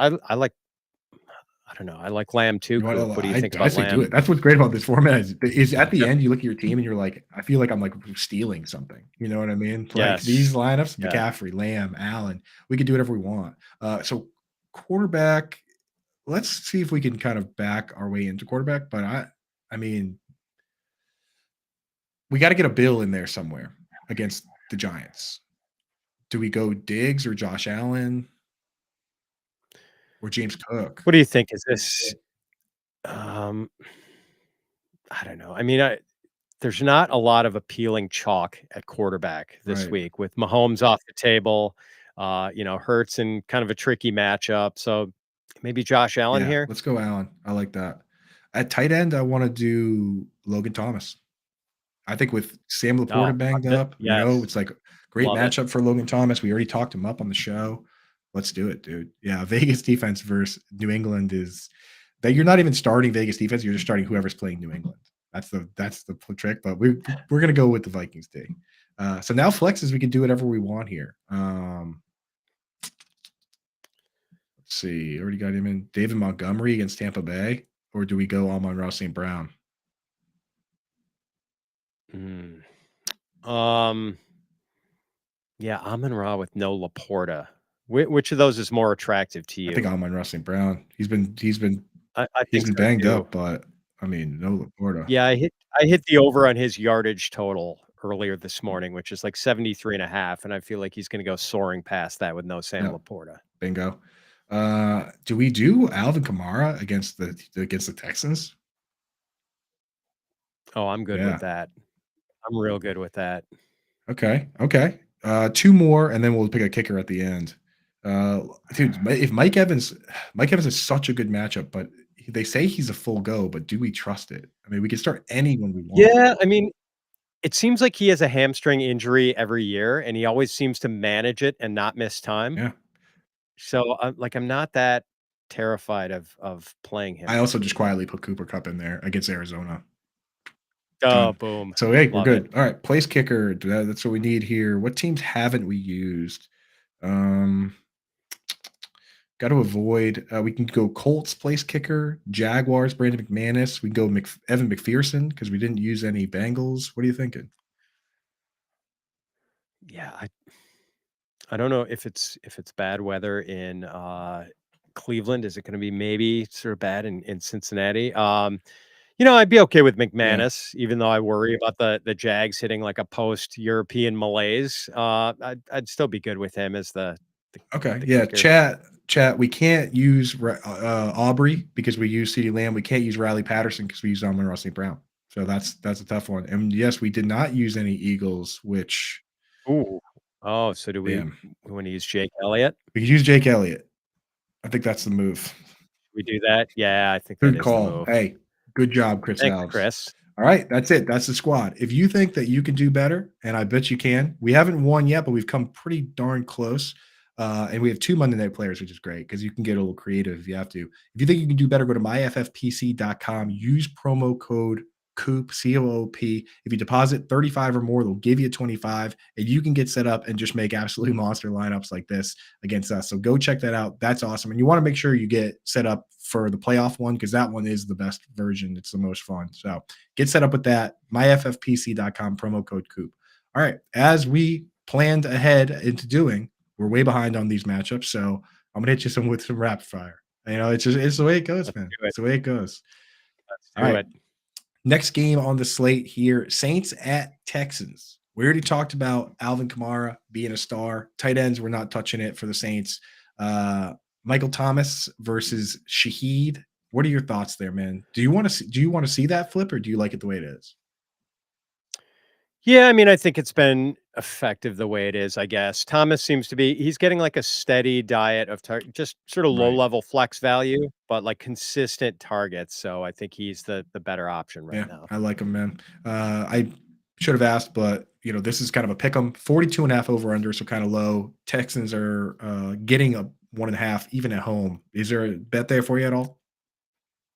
I don't know. I like Lamb too, You know Coop. what? What do you think I about say do it. Lamb? That's what's great about this format is at the Yep. end you look at your team and you're like, I feel like I'm like stealing something. You know what I mean? Like these Yes. lineups, Yes. McCaffrey, Lamb, Allen, we can do whatever we want. So quarterback, let's see if we can kind of back our way into quarterback. But I mean, we got to get a Bill in there somewhere against the Giants. Do we go Diggs or Josh Allen or James Cook? What do you think? Is this um I don't know. I mean, there's not a lot of appealing chalk at quarterback this Right. week with Mahomes off the table. Hurts in kind of a tricky matchup. So maybe Josh Allen Yeah, here. let's go Allen. I like that. At tight end, I want to do Logan Thomas. I think with Sam Oh, Laporta banged loved it. up, Yes. it's like a great Love it. matchup for Logan Thomas. We already talked him up on the show. Let's do it, dude. Yeah, Vegas defense versus New England is that you're not even starting Vegas defense. You're just starting whoever's playing New England. That's the trick. But we're gonna go with the Vikings D. So now flexes, we can do whatever we want here. Let's see. Already got him in. David Montgomery against Tampa Bay, or do we go Amon-Ra St. Brown? Mm. Um, yeah, Amon-Ra with no Laporta. Which of those is more attractive to I think you? Amon-Ra St. Brown. He's been I he's think been so banged too. up, but I mean, no Laporta. Yeah, I hit the over on his yardage total earlier this morning, which is like 73.5, and I feel like he's gonna go soaring past that with no Sam Yeah, Laporta. bingo. Do we do Alvin Kamara against the Texans? Oh, I'm good with Yeah. that. I'm real good with that. Okay. Okay. Two more, and then we'll pick a kicker at the end. Uh, Dude, if Mike Evans is such a good matchup, but they say he's a full go, but do we trust it? I mean, we can start anyone we want. Yeah, I mean, it seems like he has a hamstring injury every year, and he always seems to manage it and not miss time. Yeah. So, I'm not that terrified of playing him I also this just week. quietly put Cooper Cup in there against Arizona. Oh, Done. boom. So, hey, we're Love it. good. All right, place kicker, that's what we need here. What teams haven't we used? Um, Got to avoid, we can go Colts place kicker, Jaguars, Brandon McManus. We can go Evan McPherson because we didn't use any Bengals. What are you thinking? Yeah, I don't know if it's bad weather in, Cleveland. Is it gonna be maybe sort of bad in Cincinnati? I'd be okay with Yeah. McManus, even though I worry about the Jags hitting like a post-European malaise. I'd still be good with him as the Okay. the Yeah. kicker. Chat. We can't use Aubrey because we use CeeDee Lamb. We can't use Riley Patterson because we use Amon St. Brown. So that's a tough one. And yes, we did not use any Eagles, which Ooh. Oh, so do we damn. wanna use Jake Elliott? We could use Jake Elliott. I think that's the move. We do that? Yeah, I think that Good is the call. move. Hey, good job, Chris Thanks, Alves. Chris. All right, that's it. That's the squad. If you think that you can do better, and I bet you can, we haven't won yet, but we've come pretty darn close. And we have two Monday night players, which is great because you can get a little creative if you have to. If you think you can do better, go to myffpc.com. Use promo code COOP, COOP. If you deposit 35 or more, they'll give you 25, and you can get set up and just make absolutely monster lineups like this against us. So go check that out. That's awesome. And you want to make sure you get set up for the playoff one because that one is the best version. It's the most fun. So get set up with that. myffpc.com, promo code COOP. All right. As we planned ahead into doing, we're way behind on these matchups. So I'm gonna hit you with some rapid fire. It's the way it goes, Let's man. do it. It's the way it goes. Let's All do right. it. Next game on the slate here, Saints at Texans. We already talked about Alvin Kamara being a star. Tight ends, we're not touching it for the Saints. Michael Thomas versus Shaheed. What are your thoughts there, man? Do you want to see that flip or do you like it the way it is? Yeah, I mean, I think it's been effective the way it is, I guess. Thomas seems to be he's getting like a steady diet of just sort of low Right. level flex value, but like consistent targets. So I think he's the better option right Yeah, now. I like him, man. I should have asked, but this is kind of a pick 'em. 42.5 over under, so kind of low. Texans are getting a 1.5 even at home. Is there a bet there for you at all?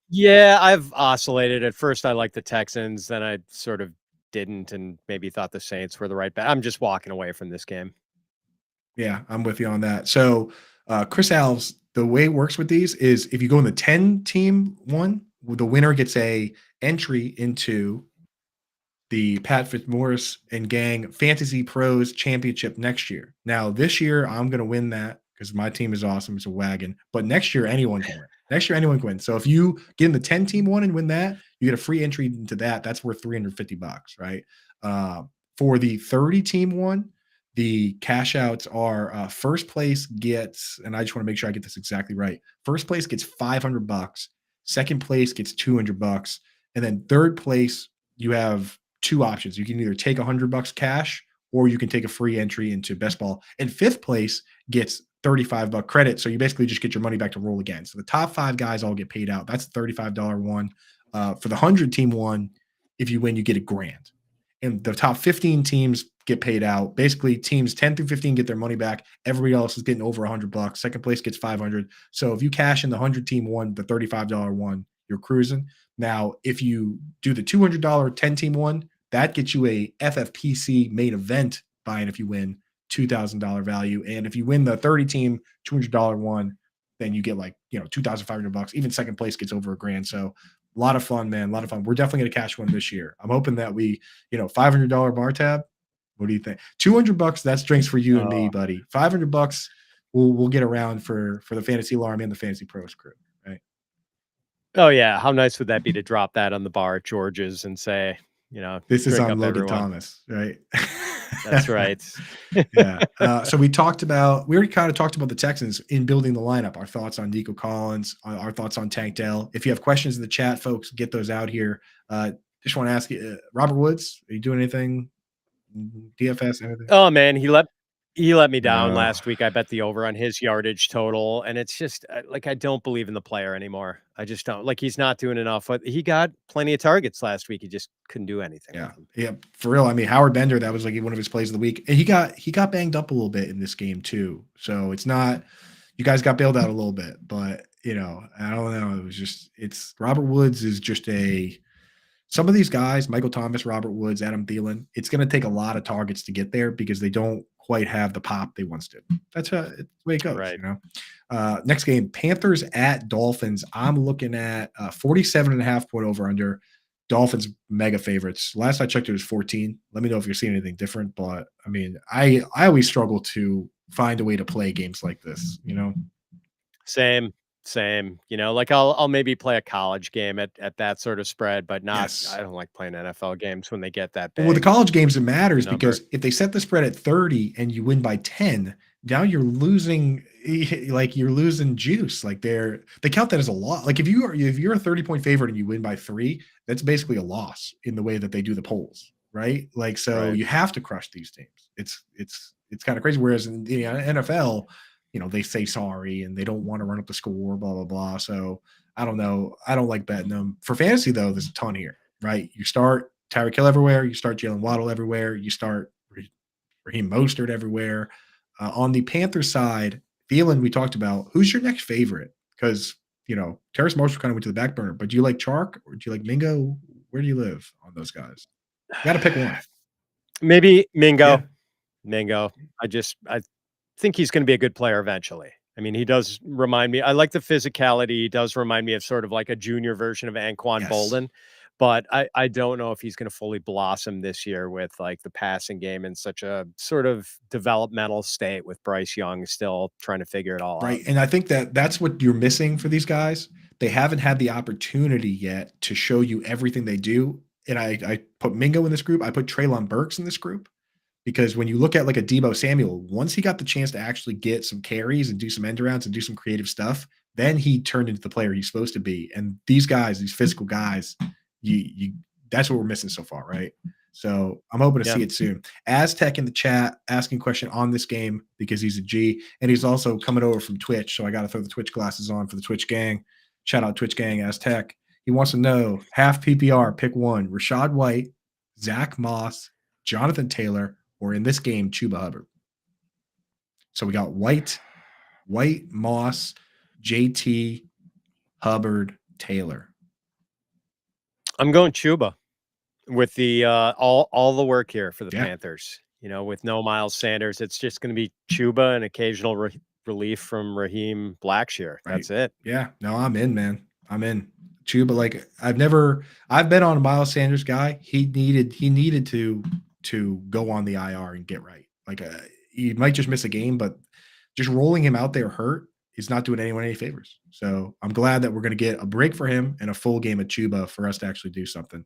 Yeah, I've oscillated. At first I liked the Texans, then I sort of didn't and maybe thought the Saints were the right bet. I'm just walking away from this game. Yeah, I'm with you on that. So, Chris Alves the way it works with these is if you go in the 10 team one, the winner gets a entry into the Pat Fitzmaurice and gang Fantasy Pros Championship next year. Now, this year, I'm going to win that because my team is awesome. It's a wagon. But next year, anyone can win. Next year, anyone can win. So if you get in the 10 team one and win that, you get a free entry into that. That's worth $350, right? For the 30 team one, the cash outs are first place gets, and I just want to make sure I get this exactly right. First place gets $500, second place gets $200, and then third place, you have two options. You can either take $100 cash or you can take a free entry into best ball. And fifth place gets $35 credit. So you basically just get your money back to roll again. So the top 5 guys all get paid out. That's the $35 one. For the 100 team one, if you win, you get $1,000. And the top 15 teams get paid out. Basically, teams 10 through 15 get their money back. Everybody else is getting over $100. Second place gets 500. So if you cash in the 100 team one, the $35 one, you're cruising. Now, if you do the $200 10 team one, that gets you a FFPC main event buy-in if you win, $2,000 value. And if you win the 30 team $200 one, then you get like, $2,500. Even second place gets over $1,000. So a lot of fun, man. A lot of fun. We're definitely going to cash one this year. I'm hoping that we, $500 bar tab. What do you think? $200, that's drinks for you and me, buddy. $500, we'll get around for the Fantasy Alarm and the Fantasy Pros crew, right? Oh yeah, how nice would that be to drop that on the bar at George's and say, this is drink on up, Logan everyone. Thomas, right? That's right. Yeah. So we already kind of talked about the Texans in building the lineup, our thoughts on Nico Collins, our thoughts on Tank Dell. If you have questions in the chat, folks, get those out here. Just want to ask you, Robert Woods, are you doing anything? DFS, anything? Oh man, he let me down last week. I bet the over on his yardage total, and it's just I don't believe in the player anymore. I just don't. He's not doing enough. He got plenty of targets last week. He just couldn't do anything. Yeah, yeah, for real. I mean, Howard Bender, that was one of his plays of the week, and he got banged up a little bit in this game too. So it's not, you guys got bailed out a little bit, but I don't know. It was just, Robert Woods is just some of these guys, Michael Thomas, Robert Woods, Adam Thielen, it's going to take a lot of targets to get there because they don't quite have the pop they once did. That's the way it goes, right. Next game, Panthers at Dolphins. I'm looking at 47.5 point over under. Dolphins mega favorites. Last I checked, it was 14. Let me know if you're seeing anything different. But I mean, I always struggle to find a way to play games like this, Same. I'll maybe play a college game at that sort of spread, but not. Yes. I don't like playing NFL games when they get that big. Well, with the college games, it matters because if they set the spread at 30 and you win by 10, now you're losing, you're losing juice. They count that as a loss. If you're a 30-point favorite and you win by 3, that's basically a loss in the way that they do the polls, right? Right. You have to crush these teams. It's kind of crazy. Whereas in the NFL, they say sorry and they don't want to run up the score, blah, blah, blah. So I don't know. I don't like betting them. For fantasy, though, there's a ton here, right? You start Tyreek Hill everywhere. You start Jalen Waddle everywhere. You start Raheem Mostert everywhere. On the Panthers side, Thielen, we talked about. Who's your next favorite? Because, Terrace Marshall kind of went to the back burner. But do you like Chark or do you like Mingo? Where do you live on those guys? You got to pick one. Maybe Mingo. Yeah. Mingo. I think he's going to be a good player eventually. I mean, he does remind me. I like the physicality. He does remind me of sort of like a junior version of Anquan Bolden. But I don't know if he's going to fully blossom this year with the passing game in such a sort of developmental state with Bryce Young still trying to figure it all out. Right. And I think that's what you're missing for these guys. They haven't had the opportunity yet to show you everything they do. And I put Mingo in this group. I put Treylon Burks in this group because when you look at a Deebo Samuel, once he got the chance to actually get some carries and do some end arounds and do some creative stuff, then he turned into the player he's supposed to be. And these guys, these physical guys, that's what we're missing so far, right? So I'm hoping to see it soon. Aztec in the chat asking a question on this game because he's a G, and he's also coming over from Twitch. So I got to throw the Twitch glasses on for the Twitch gang. Shout out Twitch gang, Aztec. He wants to know half PPR, pick one: Rashad White, Zach Moss, Jonathan Taylor, or in this game, Chuba Hubbard. So we got White, Moss, JT, Hubbard, Taylor. I'm going Chuba with the all the work here for the Panthers. With no Miles Sanders, it's just going to be Chuba and occasional relief from Raheem Blackshear. That's it. Yeah. No, I'm in, man. I'm in. Chuba, like I've been on a Miles Sanders guy. He needed to go on the IR and get right. Like he might just miss a game, but just rolling him out there hurt is not doing anyone any favors. So I'm glad that we're going to get a break for him and a full game of Chuba for us to actually do something.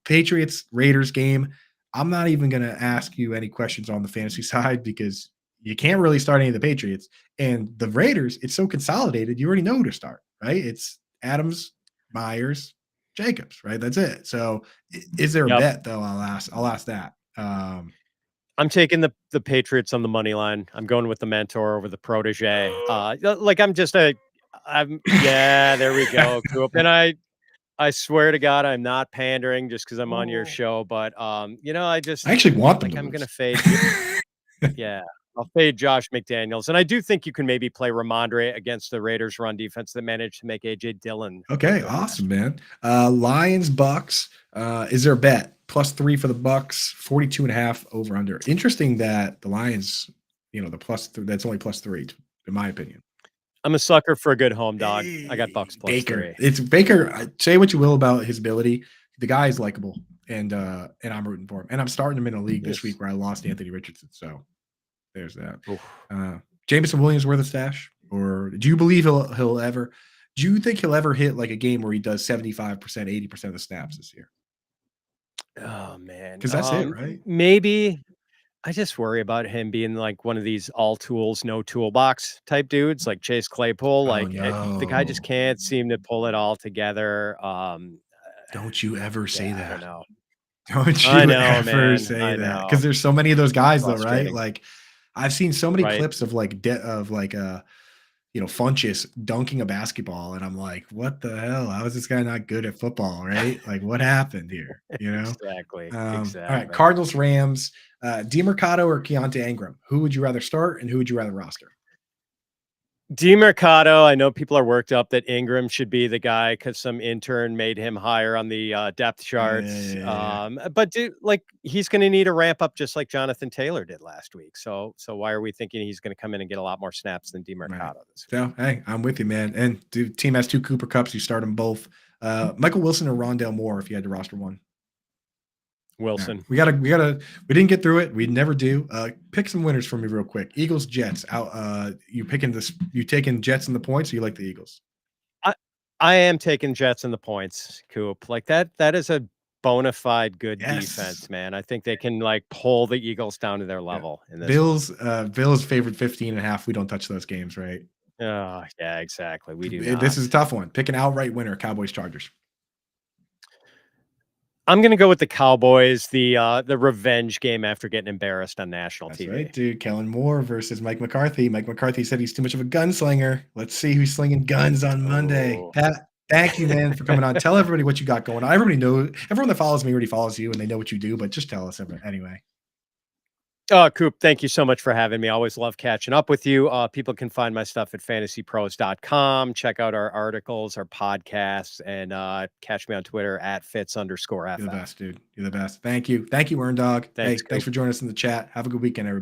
Patriots Raiders game. I'm not even going to ask you any questions on the fantasy side because you can't really start any of the Patriots and the Raiders. It's so consolidated. You already know who to start, right? It's Adams, Myers, Jacobs, right? That's it. So is there a bet though? I'll ask that. I'm taking the Patriots on the money line. I'm going with the mentor over the protege. Like I'm there we go, Coop. And I swear to God, I'm not pandering just because I'm on your show, but I actually want them. Like I'm gonna fade. Yeah, I'll fade Josh McDaniels, and I do think you can maybe play Ramondre against the Raiders' run defense that managed to make AJ Dillon. Okay, awesome, man. Lions Bucks. Is there a bet? +3 for the Bucks, 42.5 over under. Interesting that the Lions, the that's only +3, in my opinion. I'm a sucker for a good home dog. I got Bucks Baker. +3. It's Baker. Say what you will about his ability. The guy is likable, and I'm rooting for him. And I'm starting him in a league this week where I lost Anthony Richardson. So there's that. Jameson Williams worth a stash, or do you believe he'll ever? Do you think he'll ever hit like a game where he does 75%, 80% of the snaps this year? Oh man, because that's it, right? Maybe. I just worry about him being like one of these all tools, no toolbox type dudes, like Chase Claypool. The guy just can't seem to pull it all together. Don't you ever say that. I don't know. Don't you ever say that? Because there's so many of those guys, though, right? Like I've seen so many clips of Funchess dunking a basketball, and I'm like, what the hell? How is this guy not good at football, right? Like, what happened here? Exactly. All right, Cardinals, Rams, DeMarcado or Keontae Ingram? Who would you rather start, and who would you rather roster? DeMarcado, I know people are worked up that Ingram should be the guy because some intern made him higher on the depth charts. But he's going to need a ramp up just like Jonathan Taylor did last week. So why are we thinking he's going to come in and get a lot more snaps than DeMarcado this week? So, hey, I'm with you, man. And the team has 2 Cooper Kupps. You start them both. Michael Wilson or Rondale Moore if you had to roster one? Wilson. Yeah. We didn't get through it. We never do. Pick some winners for me real quick. Eagles, Jets. You taking Jets in the points, or you like the Eagles? I am taking Jets in the points, Coop. Like that is a bona fide good defense, man. I think they can pull the Eagles down to their level in this. Bills favored 15.5. We don't touch those games, right? Oh, yeah, exactly. We do not. This is a tough one. Pick an outright winner, Cowboys, Chargers. I'm going to go with the Cowboys, the revenge game after getting embarrassed on national TV. Right, dude. Kellen Moore versus Mike McCarthy. Mike McCarthy said he's too much of a gunslinger. Let's see who's slinging guns on Monday. Pat, thank you, man, for coming on. Tell everybody what you got going on. Everyone that follows me already follows you, and they know what you do, but just tell us anyway. Coop, thank you so much for having me. I always love catching up with you. People can find my stuff at FantasyPros.com. Check out our articles, our podcasts, and catch me on Twitter at Fitz_FF. You're the best, dude. You're the best. Thank you. Thank you, Earn Dog. Thanks for joining us in the chat. Have a good weekend, everybody.